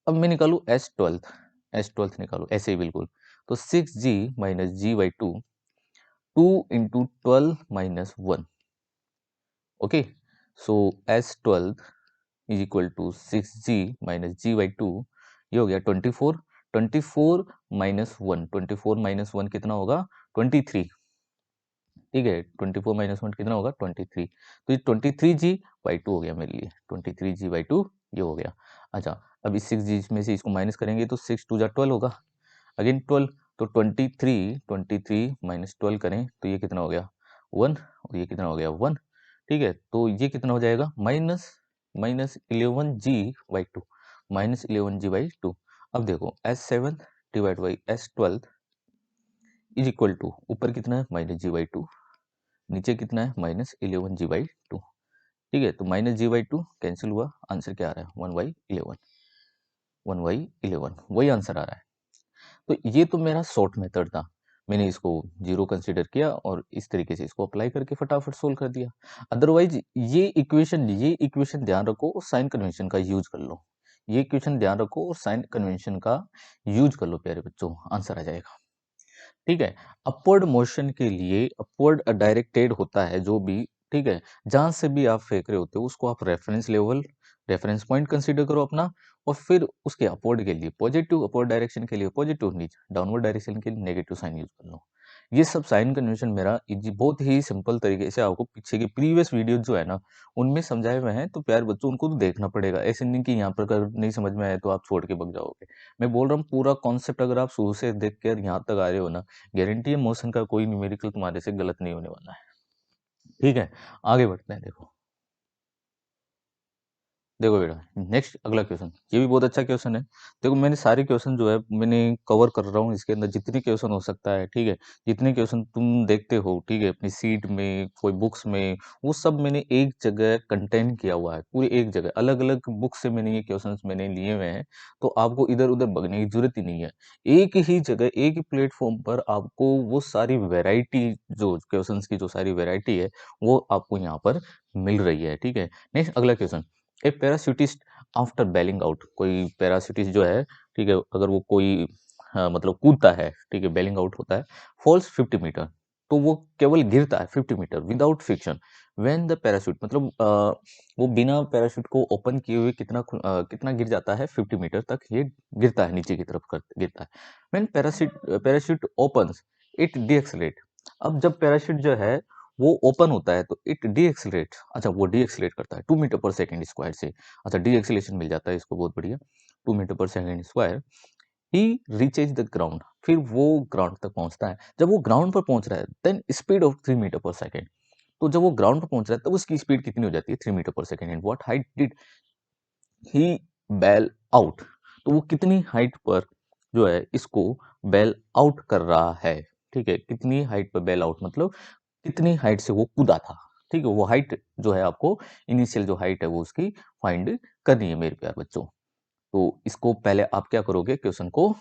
अब मैं निकालू s12th। s12th निकालू ऐसे ही बिल्कुल, तो 6g minus G by 2, 2 into 12 minus 1। Okay, so s12 is equal to 6g minus G by 2, ये हो गया 24। 24 माइनस 1, 24 माइनस 1 कितना होगा? 23। ठीक है, 24 माइनस 1 कितना होगा? 23। तो ये 23g बाई 2 हो गया मेरे लिए, 23g बाई 2 ये हो गया। अच्छा, अब इस 6g में से इसको माइनस करेंगे तो 6 2 जा 12 होगा, अगेन 12। तो 23 माइनस 12 करें तो ये कितना हो गया? 1, और ये कितना हो गया? 1। ठीक है, तो ये कितना हो जाएगा? Minus minus 11g by 2, minus 11g by 2। अब देखो s7 divide by s12 is equal to, ऊपर कितना है? माइनस जी बाई 2, नीचे कितना है? Minus 11g by 2। ठीक है, तो माइनस जी बाई 2 कैंसिल हुआ, आंसर क्या आ रहा है? 1/11, 1/11 वही आंसर आ रहा है। तो ये तो मेरा शॉर्ट मेथड था, मैंने इसको जीरो कंसीडर किया और इस तरीके से इसको अप्लाई करके फटाफट सोल्व कर दिया। अदरवाइज ये इक्वेशन ध्यान रखो और साइन कन्वेंशन का यूज कर लो। ये इक्वेशन ध्यान रखो और साइन कन्वेंशन का यूज कर लो प्यारे बच्चों, आंसर आ जाएगा। ठीक है, अपवर्ड मोशन के लिए अपवर्ड डायरेक्टेड होता है जो भी। ठीक है, जहां से भी आप फेंक रहे होते हो उसको आप रेफरेंस पॉइंट कंसीडर करो अपना, और फिर उसके अपवर्ड के लिए पॉजिटिव, अपवर्ड डायरेक्शन के लिए पॉजिटिव, नीचे डाउनवर्ड डायरेक्शन के लिए नेगेटिव साइन यूज कर लो। ये सब साइन कन्वेंशन मेरा बहुत ही सिंपल तरीके से आपको पीछे की प्रीवियस वीडियो जो है ना उनमें समझाए हुए हैं, तो प्यार बच्चों उनको तो देखना पड़ेगा। ऐसे नहीं कि यहाँ पर अगर नहीं समझ में आए तो आप छोड़ के भाग जाओगे। मैं बोल रहा हूँ पूरा कॉन्सेप्ट अगर आप शुरू से देख कर यहाँ तक आ रहे हो ना, गारंटी है मोशन का कोई न्यूमेरिकल तुम्हारे से गलत नहीं होने वाला है। ठीक है, आगे बढ़ते हैं। देखो बेटा, नेक्स्ट अगला क्वेश्चन, ये भी बहुत अच्छा क्वेश्चन है। देखो मैंने सारे क्वेश्चन जो है मैंने कवर कर रहा हूँ इसके अंदर, जितने क्वेश्चन हो सकता है। ठीक है, जितने क्वेश्चन तुम देखते हो, ठीक है, अपनी सीट में, कोई बुक्स में, वो सब मैंने एक जगह कंटेन किया हुआ है, पूरी एक जगह अलग अलग बुक से मैंने ये क्वेश्चन मैंने लिए हुए हैं। तो आपको इधर उधर भगने की जरूरत ही नहीं है। एक ही जगह, एक ही प्लेटफॉर्म पर आपको वो सारी वेराइटी, जो क्वेश्चन की जो सारी वेराइटी है वो आपको यहाँ पर मिल रही है। ठीक है, नेक्स्ट अगला क्वेश्चन, ए पैराशूटिस्ट आफ्टर बेलिंग आउट, कोई पैराशूटिस्ट जो है, ठीक है, अगर वो कोई मतलब कूदता है, ठीक है, बेलिंग आउट होता है, फॉल्स 50 मीटर, तो वो केवल गिरता है 50 meter without friction. When the parachute, मतलब वो बिना पैराशूट को ओपन किए हुए कितना गिर जाता है? 50 मीटर तक ये गिरता है, नीचे की तरफ गिरता है। When parachute opens it decelerate. अब जब पैराशूट जो है वो ओपन होता है तो इट डी एक्सलेट, अच्छा वो डी एक्सलेट करता है 2 मीटर पर सेकेंड स्क्वायर से। अच्छा, डी एक्सलेशन मिल जाता है इसको, बहुत बढ़िया। 2 मीटर पर second square, he reaches the ground, फिर वो ग्राउंड तक पहुंचता है। जब वो ग्राउंड पर पहुंच रहा है देन स्पीड ऑफ 3 मीटर पर सेकेंड, तो जब वो ग्राउंड पर पहुंच रहा है तब उसकी स्पीड कितनी हो जाती है? 3 मीटर पर second. And what height did he bail out, तो वो कितनी हाइट पर जो है इसको बेल आउट कर रहा है? ठीक है, कितनी हाइट पर बेल आउट, मतलब कितनी हाइट से वो कूदा था। ठीक है, वो हाइट जो है आपको, इनिशियल जो हाइट है वो उसकी फाइंड करनी है मेरे प्यार बच्चों। तो इसको पहले आप क्या करोगे क्वेश्चन को,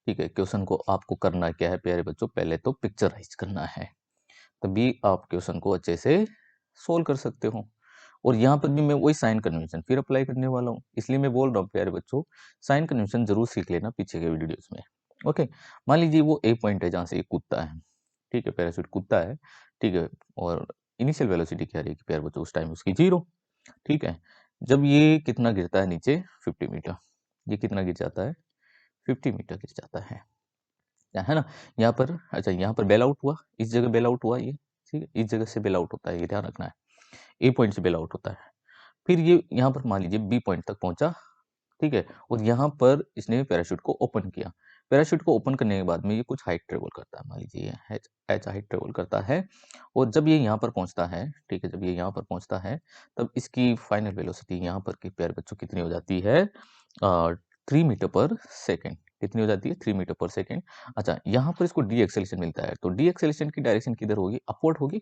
ठीक है, क्वेश्चन को आपको करना क्या है प्यारे बच्चों? पहले तो पिक्चराइज करना है। तभी आप क्वेश्चन को अच्छे से सोल्व कर सकते हो। और यहाँ पर भी मैं वही साइन कन्वेंशन फिर अप्लाई करने वाला हूँ, इसलिए मैं बोल रहा हूँ प्यारे बच्चों, साइन कन्वेंशन जरूर सीख लेना पीछे के वीडियोस में। ओके, मान लीजिए वो एक पॉइंट है जहाँ से एक कूदता है, ठीक है, पैराशूट कूदता है, ठीक है, और इनिशियल वेलोसिटी क्या रहेगी प्यारे बच्चों उस टाइम उसकी 0, ठीक है। जब ये कितना गिरता है नीचे 50 मीटर, ये कितना गिर जाता है 50 मीटर गिर जाता है ना। यहाँ पर अच्छा, यहाँ पर बेल आउट हुआ, इस जगह बेल आउट हुआ ये, ठीक है, इस जगह से बेल आउट होता है, ये ध्यान रखना है, ए पॉइंट से बेल आउट होता है। फिर ये यहाँ पर मान लीजिए बी पॉइंट तक पहुंचा, ठीक है, और यहाँ पर इसने पैराशूट को ओपन किया। पैराशूट को ओपन करने के बाद में ये कुछ हाइट ट्रेवल करता है, मान लीजिए एच हाइट ट्रेवल करता है, और जब ये यहाँ पर पहुंचता है, ठीक है, जब ये यहाँ पर पहुंचता है तब इसकी फाइनल वेलोसिटी यहाँ पर की प्यारे बच्चों कितनी हो जाती है 3 मीटर पर सेकेंड, कितनी हो जाती है 3 मीटर पर सेकेंड। अच्छा, यहाँ पर इसको डी एक्सेलेशन मिलता है, तो डी एक्सेलेशन की डायरेक्शन किधर होगी, अपवर्ड होगी,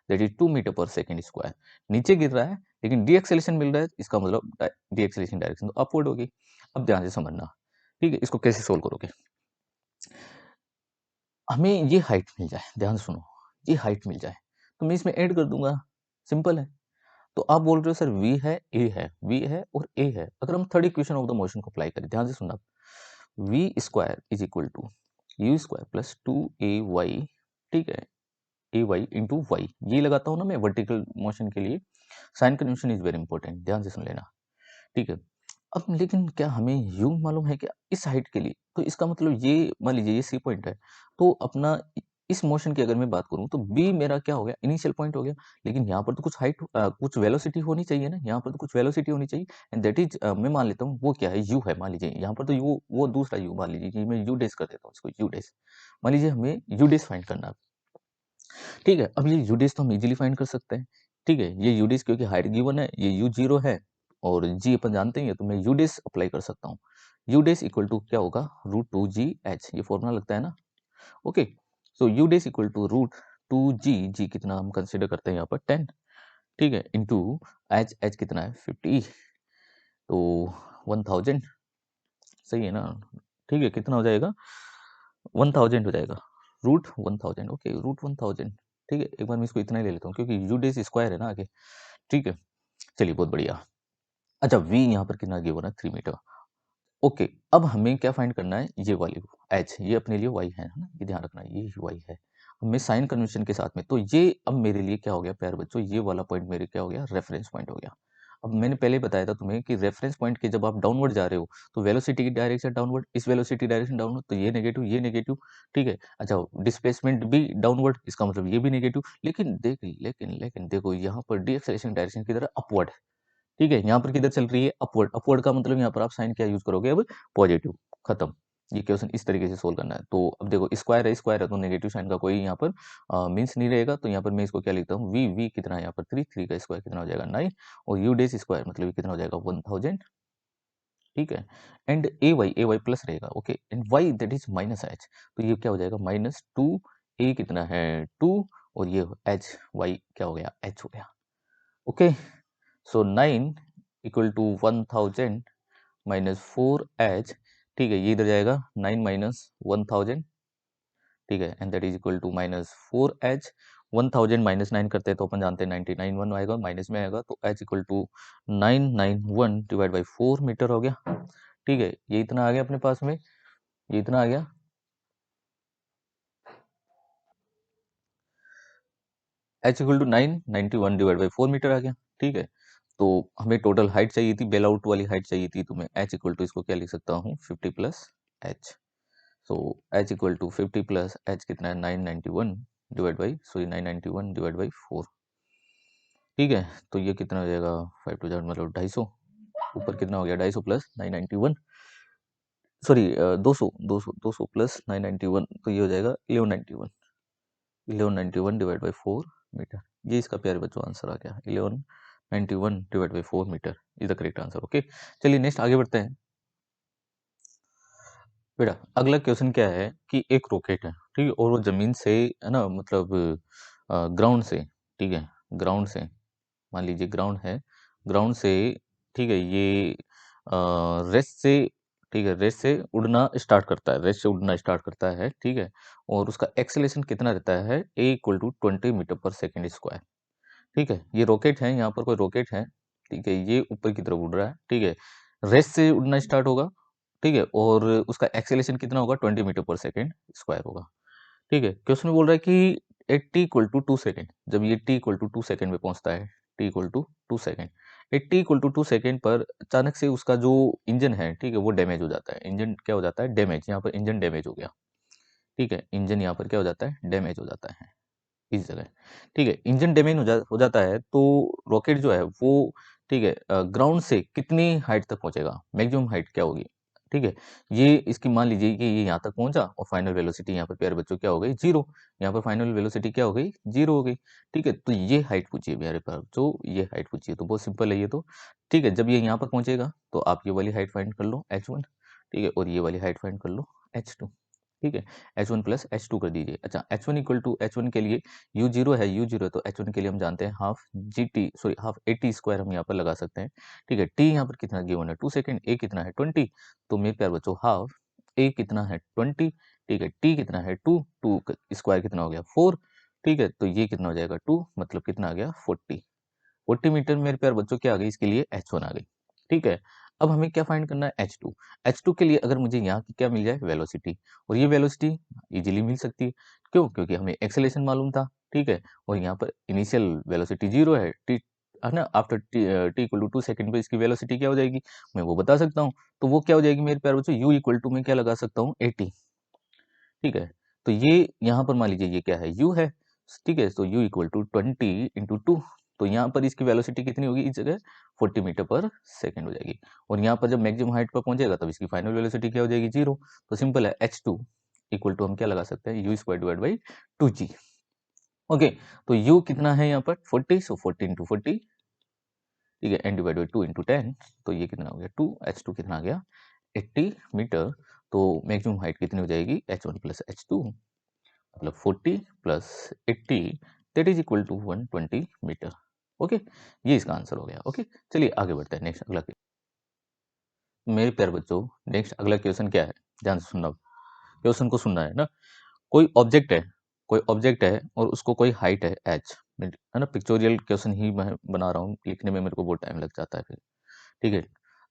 दैट इज 2 मीटर पर सेकेंड स्क्वायर। नीचे गिर रहा है लेकिन डी एक्सेलेशन मिल रहा है, इसका मतलब डी एक्सेलेशन डायरेक्शन तो अपवर्ड होगी। अब ध्यान से समझना, ठीक है, इसको कैसे सोल्व करोगे। हमें ये हाइट मिल जाए, ध्यान से सुनो, ये हाइट मिल जाए तो मैं इसमें ऐड कर दूंगा, सिंपल है। तो आप बोल रहे हो सर v है, a है, v है और a है। अगर हम third equation of the motion को अप्लाई करें, ध्यान से सुनना, v square is equal to U square plus 2ay, ठीक है, ए वाई इंटू वाई, ये लगाता हूँ ना मैं वर्टिकल मोशन के लिए। Sign convention is very important, ध्यान से सुन लेना, ठीक है। अब लेकिन क्या हमें यू मालूम है क्या इस हाइट के लिए, तो इसका मतलब ये मान लीजिए ये सी पॉइंट है, तो अपना इस मोशन की अगर मैं बात करूं तो बी मेरा क्या हो गया, इनिशियल पॉइंट हो गया। लेकिन यहाँ पर तो कुछ हाइट कुछ वेलोसिटी होनी चाहिए ना, यहाँ पर तो कुछ वेलोसिटी होनी चाहिए, एंड दैट इज मैं मान लेता हूँ वो क्या है, यू है। मान लीजिए यहाँ पर तो यू, वो दूसरा यू मान लीजिए कि मैं यू डेस कर देता हूँ इसको, यू डेस, मान लीजिए हमें यू डेस फाइंड करना है, ठीक है। अब ये यू डेस तो हम इजीली फाइंड कर सकते हैं, ठीक है, ये यू डेस क्योंकि हाइट गिवन है, ये यू जीरो है और जी अपन जानते हैं, तो मैं यू डेस अप्लाई कर सकता हूँ। यू डेस इक्वल टू क्या होगा, रूट टू जी एच, ये फॉर्मूला लगता है ना। ओके, सो यू डेस equal to root two G, G कितना हम कंसिडर करते हैं यहाँ पर 10, ठीक है, इंटू एच, एच कितना है 50, तो 1000, सही है ना, ठीक है, कितना हो जाएगा 1000 हो जाएगा, रूट 1000, ओके, रूट 1000, ठीक है। एक बार मैं इसको इतना ही ले लेता हूँ क्योंकि यू डेस स्क्वायर है ना आगे, ठीक है, चलिए बहुत बढ़िया। अच्छा, v यहाँ पर कितना गिवन है 3 मीटर, ओके। अब हमें क्या फाइंड करना है, ये वाली h, ये अपने लिए y है ना, ये ध्यान रखना, ये y है हमें साइन कन्वेंशन के साथ में, तो ये अब मेरे लिए क्या हो गया प्यारे बच्चों, ये वाला पॉइंट मेरे क्या हो गया, रेफरेंस पॉइंट हो गया। अब मैंने पहले बताया था तुम्हें कि रेफरेंस पॉइंट के जब आप डाउनवर्ड जा रहे हो तो वेलोसिटी की डायरेक्शन डाउनवर्ड, इस वेलोसिटी डायरेक्शन डाउनवर्ड, तो ये नेगेटिव, ये नेगेटिव, ठीक है। अच्छा, डिस्प्लेसमेंट भी डाउनवर्ड, इसका मतलब ये भी नेगेटिव, लेकिन देखो यहाँ पर डी एक्सेलरेशन डायरेक्शन की तरह अपवर्ड, ठीक है, यहाँ पर किधर चल रही है, अपवर्ड, अपवर्ड का मतलब यहाँ पर आप साइन क्या यूज करोगे अब, पॉजिटिव, खत्म। ये क्वेश्चन इस तरीके से सोल्व करना है। तो अब देखो स्क्वायर है तो नेगेटिव साइन का कोई यहाँ पर मीन्स नहीं रहेगा, तो यहाँ पर मैं इसको क्या लिखता हूँ, वी कितना है यहाँ पर 3, 3 का स्क्वायर कितना हो जाएगा 9, और यू डेस स्क्वायर मतलब ये कितना हो जाएगा 1000, ठीक है, एंड ए वाई प्लस रहेगा, okay, and Y that is minus H, तो ये क्या हो जाएगा -2, ए कितना है 2, और ये एच वाई क्या हो गया, एच हो गया, okay. So 9 equal to 1000 minus 4h, ठीक है, ये इधर जाएगा 9 माइनस 1000, ठीक है, and that is equal to -4h। 1000 minus 9 करते हैं तो अपन जानते हैं 99 1 आएगा, माइनस में आएगा, तो h equal to 991 divide by 4 meter हो गया, ठीक है। ये इतना आ गया अपने पास में, ये इतना आ गया, h equal to 991 divide by 4 metre आ गया, ठीक है। तो हमें टोटल हाइट चाहिए थी, बेल आउट वाली हाइट चाहिए थी, तो मैं h इक्वल टू इसको क्या लिख सकता हूँ 50 plus h, so h equal to 50 plus h कितना है 991 divide by, sorry 991 divide by 4, ठीक है। तो ये कितना हो जाएगा 5 टू ज़ार मतलब 250, ऊपर कितना हो गया 250 प्लस 991, सॉरी 200 200 200 प्लस 991, तो ये हो जाएगा 1191, 1191 डिवाइड बाई 4 मीटर, ये इसका प्यारे बच्चों आंसर आ गया 1191 divide by 4 meter is the correct answer, okay. चलिए नेक्स्ट आगे बढ़ते हैं बेटा। अगला क्वेश्चन क्या है कि एक रॉकेट है, ठीक है, और वो जमीन से है ना, मतलब ग्राउंड से, ठीक है, ग्राउंड से, मान लीजिए ग्राउंड है, ग्राउंड से, ठीक है, ये रेस्ट से ठीक है, रेस्ट से उड़ना स्टार्ट करता है, रेस्ट से उड़ना स्टार्ट करता है, ठीक है, और उसका एक्सेलरेशन कितना रहता है, ए इक्वल टू 20 मीटर पर सेकेंड स्क्वायर, ठीक है। ये रॉकेट है, यहाँ पर कोई रॉकेट है, ठीक है, ये ऊपर की तरफ उड़ रहा है, ठीक है, रेस्ट से उड़ना स्टार्ट होगा, ठीक है, और उसका एक्सेलरेशन कितना होगा, 20 मीटर पर सेकेंड स्क्वायर होगा, ठीक है। क्वेश्चन में बोल रहा है कि at T equal to 2 second, जब ये टी इक्वल टू 2 सेकेंड में पहुंचता है, T equal to 2 second, at T equal to 2 second पर अचानक से उसका जो इंजन है, ठीक है, वो डैमेज हो जाता है, इंजन क्या हो जाता है, डैमेज, यहाँ पर इंजन डैमेज हो गया, ठीक है, इंजन यहाँ पर क्या हो जाता है, डैमेज हो जाता है इस जगह, ठीक है, इंजन डैमेज हो जाता है, तो रॉकेट जो है वो, ठीक है, ग्राउंड से कितनी हाइट तक पहुंचेगा, मैक्सिमम हाइट क्या होगी, ठीक है, ये इसकी मान लीजिए कि ये यहाँ तक पहुंचा और फाइनल वेलोसिटी यहाँ पर प्यारे बच्चों क्या हो गई, जीरो, यहाँ पर फाइनल वेलोसिटी क्या हो गई, जीरो हो गई, ठीक है। तो ये हाइट पूछिए मेरे पास, जो ये हाइट पूछिए, तो बहुत सिंपल है ये तो, ठीक है, जब ये यहाँ पर पहुंचेगा तो आप ये वाली हाइट फाइंड कर लो h1, ठीक है, और ये वाली हाइट फाइंड कर लो h2, ठीक है, h1 प्लस h2 कर दीजिए। अच्छा, h1 इक्वल टू h1 के लिए u जीरो है, u जीरो है, तो h1 के लिए हम जानते हैं half G T, sorry half A T square हम यहाँ पर लगा सकते हैं, ठीक है। t यहाँ पर कितना गिवन है, 2 सेकेंड, a कितना है 20, तो मेरे प्यार बच्चों हाफ a कितना है 20, ठीक है, t कितना है 2, 2 स्क्वायर कितना हो गया 4, ठीक है, तो ये कितना हो जाएगा 2, मतलब कितना आ गया 40 मीटर मेरे प्यार बच्चों क्या आ गई, इसके लिए h1 आ गई, ठीक है। अब हमें क्या फाइंड करना है, h2 के लिए अगर मुझे यहाँ की क्या मिल जाए, वेलोसिटी, और ये वेलोसिटी इजीली मिल सकती है, क्यों, क्योंकि हमें एक्सेलरेशन मालूम था, ठीक है, और यहाँ पर इनिशियल वेलोसिटी जीरो है, टी है ना, after T equal to 2 second पे इसकी वेलोसिटी क्या हो जाएगी, मैं वो बता सकता हूँ, तो वो क्या हो जाएगी मेरे प्यार बच्चों, u इक्वल टू मैं क्या लगा सकता हूँ 80, ठीक है, तो ये यहाँ पर मान लीजिए ये क्या है, u है, ठीक है, तो u इक्वल टू 20 × 2, तो यहाँ पर इसकी वेलोसिटी कितनी होगी, इस जगह 40 मीटर पर सेकेंड हो जाएगी, और यहाँ पर जब मैक्सिमम हाइट पर पहुंचेगा तब इसकी फाइनल वेलोसिटी क्या हो जाएगी, जीरो, तो सिंपल है h2 इक्वल टू हम क्या लगा सकते हैं, u square divide by 2g, okay, तो u कितना है यहाँ पर 40, सो 40 × 40, ठीक है, n डिवाइड बाई 2 × 10, तो ये कितना हो गया 2, h2 कितना आ गया 80 मीटर, तो मैक्सिमम हाइट कितनी हो जाएगी, h1 प्लस h2, मतलब 40 plus 80 that is equal to 120 meter, okay, ये इसका आंसर हो गया, ओके। चलिए आगे बढ़ते हैं, नेक्स्ट अगला मेरे प्यारे बच्चों, नेक्स्ट अगला क्वेश्चन क्या है, ध्यान से सुनना, क्वेश्चन को सुनना है ना। कोई ऑब्जेक्ट है, कोई ऑब्जेक्ट है और उसको कोई हाइट है h, है ना, पिक्चोरियल क्वेश्चन ही मैं बना रहा हूँ, लिखने में मेरे को बहुत टाइम लग जाता है फिर, ठीक है,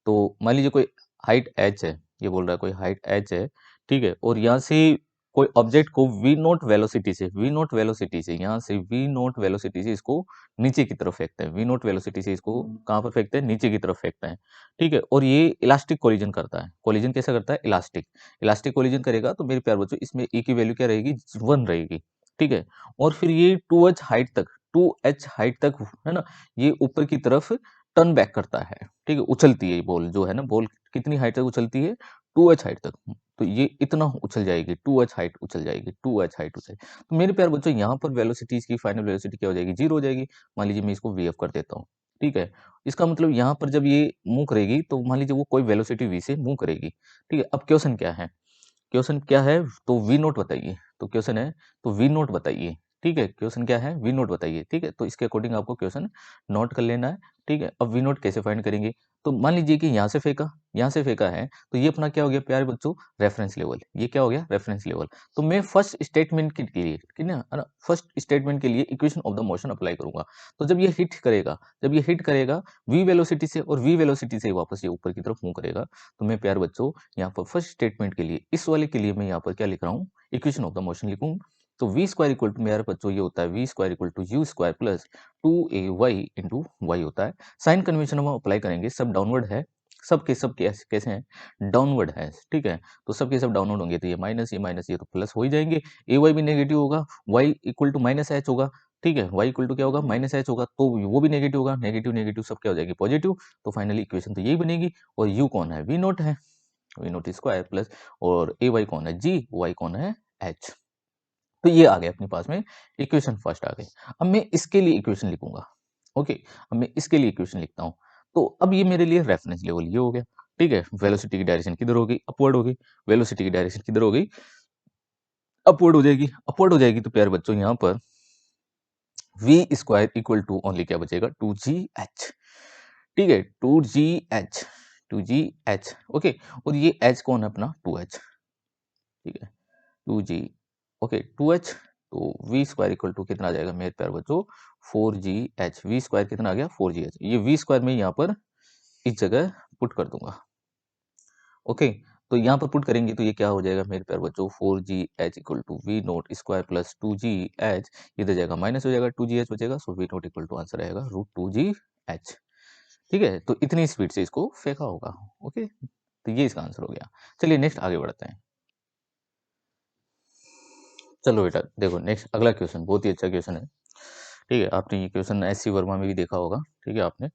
तो मान लीजिए कोई हाइट h है, ये बोल रहा है कोई हाइट h है, ठीक है, और यहाँ से कोई ऑब्जेक्ट को v नॉट वेलोसिटी से, v नॉट वेलोसिटी से, यहाँ से v नॉट वेलोसिटी से इसको नीचे की तरफ फेंकते हैं, v नॉट वेलोसिटी से इसको कहाँ पर फेंकते हैं, नीचे की तरफ फेंकते हैं, ठीक है, और ये इलास्टिक कोलिजन करता है, कोलिजन कैसा करता है, इलास्टिक, इलास्टिक कोलिजन करेगा, तो मेरे प्यार बच्चों इसमें e की वैल्यू क्या रहेगी, 1 रहेगी, ठीक है, और फिर ये 2h हाइट तक, 2h हाइट तक, है ना, ये ऊपर की तरफ टर्न बैक करता है, ठीक है, उछलती है बॉल जो है ना, बॉल कितनी हाइट तक उछलती है, 2h हाइट तक, तो ये इतना उछल जाएगी, 2h हाइट उछल जाएगी, 2h हाइट उछल, तो मेरे प्यार बच्चों यहाँ पर वेलोसिटी, इसकी फाइनल वेलोसिटी क्या हो जाएगी, जीरो हो जाएगी, मान लीजिए मैं इसको vf कर देता हूँ, ठीक है, इसका मतलब यहाँ पर जब ये मूव करेगी तो मान लीजिए वो कोई वेलोसिटी v से मूव करेगी, ठीक है। अब क्वेश्चन क्या है, क्वेश्चन क्या है, तो वी नोट बताइए, तो क्वेश्चन है तो वी नोट बताइए, ठीक है, क्वेश्चन क्या है, वी नोट बताइए, ठीक है, तो इसके अकॉर्डिंग आपको क्वेश्चन नोट कर लेना है, ठीक है। अब वी नोट कैसे फाइंड करेंगे, तो मान लीजिए कि यहाँ से फेंका है, तो ये अपना क्या हो गया प्यारे बच्चों, रेफरेंस लेवल, ये क्या हो गया, रेफरेंस लेवल, तो मैं फर्स्ट स्टेटमेंट के लिए, ठीक है ना, फर्स्ट स्टेटमेंट के लिए equation of the motion apply करूंगा, तो जब ये हिट करेगा, वी वेलोसिटी से, और वी वेलोसिटी से वापस ये ऊपर की तरफ मूव करेगा, तो मैं प्यारे बच्चों यहाँ पर फर्स्ट स्टेटमेंट के लिए, इस वाले के लिए मैं यहाँ पर क्या लिख रहा हूँ, इक्वेशन ऑफ द मोशन लिखूँ, तो वी स्क्वायर इक्वल टू मेरे बच्चों ये होता है V square equal to U square plus 2ay into Y होता है। साइन कन्वेंशन हम अप्लाई करेंगे, सब डाउनवर्ड है, सब कैसे हैं, डाउनवर्ड है, ठीक है, तो सब के सब डाउनवर्ड होंगे, तो ये माइनस ये तो प्लस हो ही जाएंगे, ए वाई भी नेगेटिव होगा, Y equal to minus H होगा, ठीक है, वाई इक्वल टू क्या होगा, माइनस एच होगा, तो वो भी नेगेटिव होगा, नेगेटिव नेगेटिव सब क्या हो जाएगी, पॉजिटिव, तो फाइनली इक्वेशन तो यही बनेगी, और यू कौन है, वी नोट है, वी नोट स्क्वायर प्लस, और ए वाई कौन है, जी, वाई कौन है, एच, तो ये आ गया अपने पास में, इक्वेशन फर्स्ट आ गई। अब मैं इसके लिए इक्वेशन लिखूंगा, ओके, अब मैं इसके लिए इक्वेशन लिखता हूँ, तो अब ये मेरे लिए रेफरेंस लेवल ये हो गया, ठीक है, वेलोसिटी की डायरेक्शन किधर होगी, अपवर्ड होगी, वेलोसिटी की डायरेक्शन किधर हो गई, अपवर्ड हो जाएगी, अपवर्ड हो जाएगी, तो प्यारे बच्चों यहाँ पर V square equal to only क्या बचेगा, 2gh, ठीक है, 2gh, 2GH, ओके। और ये H कौन है अपना 2H, ठीक है 2G, ओके 2H। तो V स्क्वायर इक्वल टू कितना आ जाएगा मेरे प्यारे बच्चों 4GH। V स्क्वायर कितना आ गया 4GH। ये V स्क्वायर में यहाँ पर इस जगह पुट कर दूंगा, ओके। तो यहाँ पर पुट करेंगे तो ये क्या हो जाएगा मेरे प्यारे बच्चों 4GH equal to V naught square plus 2GH, इधर जाएगा माइनस हो जाएगा 2GH बचेगा, so V naught equal to answer आएगा √2GH, ठीक है। तो इतनी स्पीड से इसको फेंका होगा, ओके। तो ये इसका आंसर हो गया। चलिए नेक्स्ट आगे बढ़ते हैं। चलो बेटा देखो नेक्स्ट अगला क्वेश्चन बहुत ही अच्छा क्वेश्चन है, ठीक है। आपने ये क्वेश्चन SC वर्मा में भी देखा होगा, ठीक है आपने,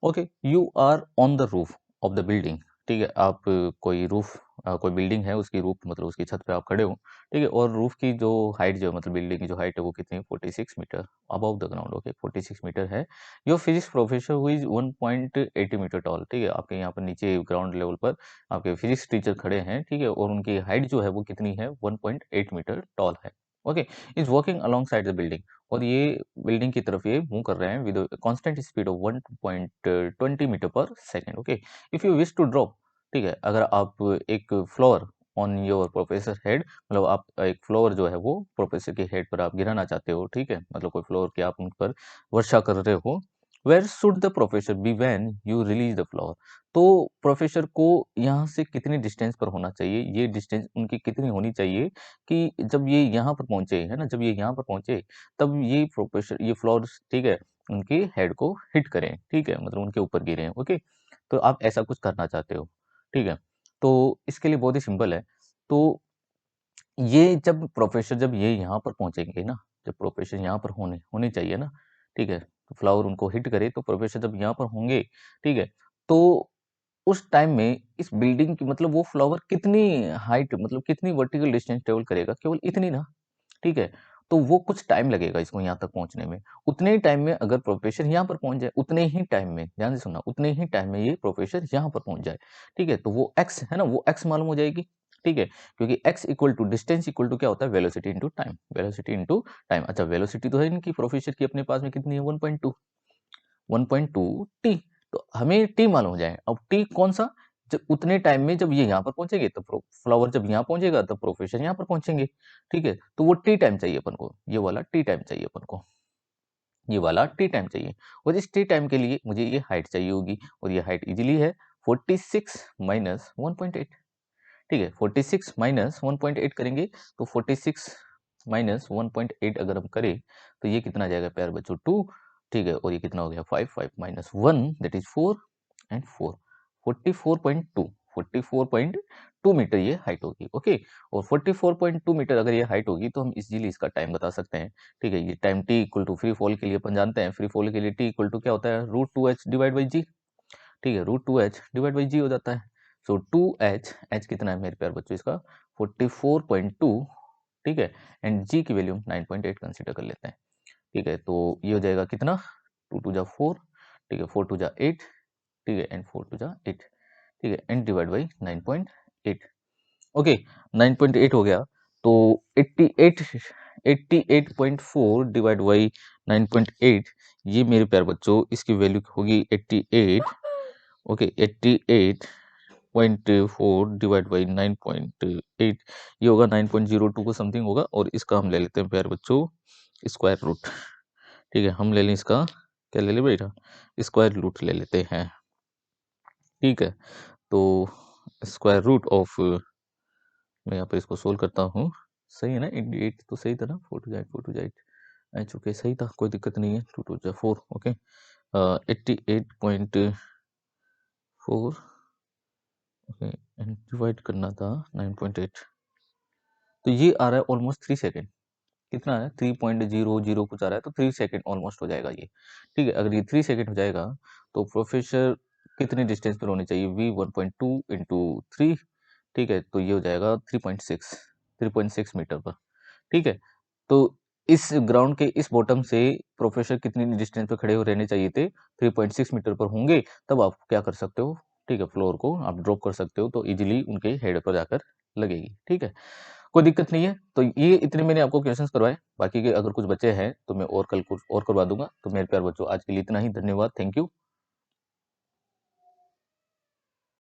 okay. You are on the roof of the building, ठीक है। आप कोई रूफ कोई बिल्डिंग है उसकी रूफ मतलब उसकी छत पे आप खड़े हो, ठीक है। और रूफ की जो हाइट जो मतलब बिल्डिंग की जो हाइट है वो कितनी है 46 metre above the ground, okay 46 metre है। Your physics professor who is 1.80 metre tall, ठीक है। आपके यहाँ पर नीचे ग्राउंड लेवल पर आपके फिजिक्स टीचर खड़े हैं, ठीक है। और उनकी हाइट जो है वो कितनी है 1.8 मीटर टॉल है, okay. Is walking along side the building, और ये बिल्डिंग की तरफ ये मूव कर रहे हैं with constant speed of 1.20 metre पर second, okay. If you wish to drop, ठीक है, अगर आप एक floor on your professor head, मतलब आप एक फ्लोर जो है वो प्रोफेसर के हेड पर आप गिराना चाहते हो, ठीक है। मतलब कोई फ्लोर की आप उन पर वर्षा कर रहे हो, where should the professor be when you release the floor. तो प्रोफेसर को यहाँ से कितनी डिस्टेंस पर होना चाहिए, ये डिस्टेंस उनकी कितनी होनी चाहिए कि जब ये यहाँ पर पहुंचे, है ना, जब ये यहाँ पर पहुंचे तब ये प्रोफेसर ये फ्लोर्स, ठीक है, उनके हेड को हिट करें, ठीक है, मतलब उनके ऊपर गिरे, ओके। तो आप ऐसा कुछ करना चाहते हो, ठीक है। तो इसके लिए बहुत ही सिंपल है। तो ये जब प्रोफेसर जब ये यहाँ पर पहुंचेंगे ना, जब प्रोफेसर यहाँ पर होने होने चाहिए ना, ठीक है, तो फ्लावर उनको हिट करे तो प्रोफेसर जब यहाँ पर होंगे, ठीक है, तो उस टाइम में इस बिल्डिंग की मतलब वो फ्लावर कितनी हाइट मतलब कितनी वर्टिकल डिस्टेंस ट्रेवल करेगा, केवल इतनी ना, ठीक है। तो वो कुछ टाइम लगेगा इसको यहाँ तक पहुँचने में। उतने ही टाइम में अगर प्रोफेसर यहाँ पर पहुँच जाए, उतने ही टाइम में, ध्यान से सुनना, उतने ही टाइम में ये प्रोफेसर यहाँ पर पहुँच जाए, ठीक है। तो वो एक्स है ना, वो एक्स मालूम हो जाएगी, ठीक है। क्योंकि X equal to distance equal to क्या होता है velocity into time, velocity into time. अच्छा वेलोसिटी तो है इनकी प्रोफेसर की अपने पास में कितनी है 1.2 टी। तो हमें टी मालूम हो जाए। अब टी कौन सा, जब उतने टाइम में जब ये यहाँ पर पहुंचेंगे तो फ्लावर जब यहाँ पहुंचेगा तब प्रोफेसर यहाँ पर पहुंचेंगे, ठीक है। तो वो टी टाइम चाहिए अपन को, ये वाला टी टाइम चाहिए अपन को, ये वाला टी टाइम चाहिए। और इस टी टाइम के लिए मुझे ये हाइट चाहिए होगी, और ये हाइट इजीली है 46 माइनस 1.8, ठीक है। 46 माइनस 1.8 करेंगे तो 46 माइनस 1.8 अगर हम करें तो ये कितना आ जाएगा प्यार बच्चों 2, ठीक है। और ये कितना हो गया 5, 5 माइनस 1 दैट इज 4 एंड 4 44.2, 44.2 मीटर ये हाइट होगी, ओके। और 44.2 मीटर अगर ये हाइट होगी तो हम इजीली इसका टाइम बता सकते हैं, ठीक है। ये time T equal to free fall के लिए अपन जानते हैं, फ्री फॉल के लिए टी इक्वल टू क्या होता है √2h डिवाइड बाई जी, ठीक है। √2h डिवाइड बाई जी हो जाता है। सो 2h, h कितना है मेरे प्यार बच्चों इसका 44.2, ठीक है। एंड g की वैल्यू 9.8 कंसीडर कर लेते हैं, ठीक है। तो ये हो जाएगा कितना 2 टू जा 4, ठीक है, 4 टू जा 8, ठीक है, एंड 4 टू जा 8, ठीक है, एंड डिवाइड बाई 9.8, ओके। 9.8 हो गया तो 88 88.4 डिवाइड बाई 9.8, ये मेरे प्यार बच्चों इसकी वैल्यू होगी 88, ओके 88.4 डिवाइड बाई 9.8, ये होगा 9.02 को समथिंग होगा। और इसका हम ले लेते हैं प्यार बच्चों स्क्वायर रूट, ठीक है। हम ले लें इसका क्या ले ले बेटा स्क्वायर रूट ले लेते हैं, ठीक है। तो स्क्वायर रूट ऑफ, मैं यहाँ पर इसको सोल्व करता हूँ, सही है ना 88 तो सही था ना 4 टू 8 4 टू 8 एच, ओके सही था, कोई दिक्कत नहीं है 2 to 4, okay 88.4, okay and divide करना था 9.8, तो ये आ रहा है ऑलमोस्ट 3 सेकेंड, कितना है 3.00 कुछ आ रहा है, तो 3 सेकेंड ऑलमोस्ट हो जाएगा ये, ठीक है। अगर ये 3 सेकेंड हो जाएगा तो प्रोफेसर कितने डिस्टेंस पर होने चाहिए v 1.2 इंटू 3, ठीक है। तो ये हो जाएगा 3.6 मीटर पर, ठीक है। तो इस ग्राउंड के इस बॉटम से प्रोफेसर कितनी डिस्टेंस पे खड़े हो रहने चाहिए थे 3.6 मीटर पर होंगे, तब आप क्या कर सकते हो, ठीक है, फ्लोर को आप ड्रॉप कर सकते हो, तो इजीली उनके हेड पर जाकर लगेगी, ठीक है। कोई दिक्कत नहीं है। तो ये इतने मैंने आपको क्वेश्चंस करवाए, बाकी के अगर कुछ बचे हैं तो मैं और कल कुछ और करवा दूंगा। तो मेरे प्यार बच्चों आज के लिए इतना ही, धन्यवाद, थैंक यू।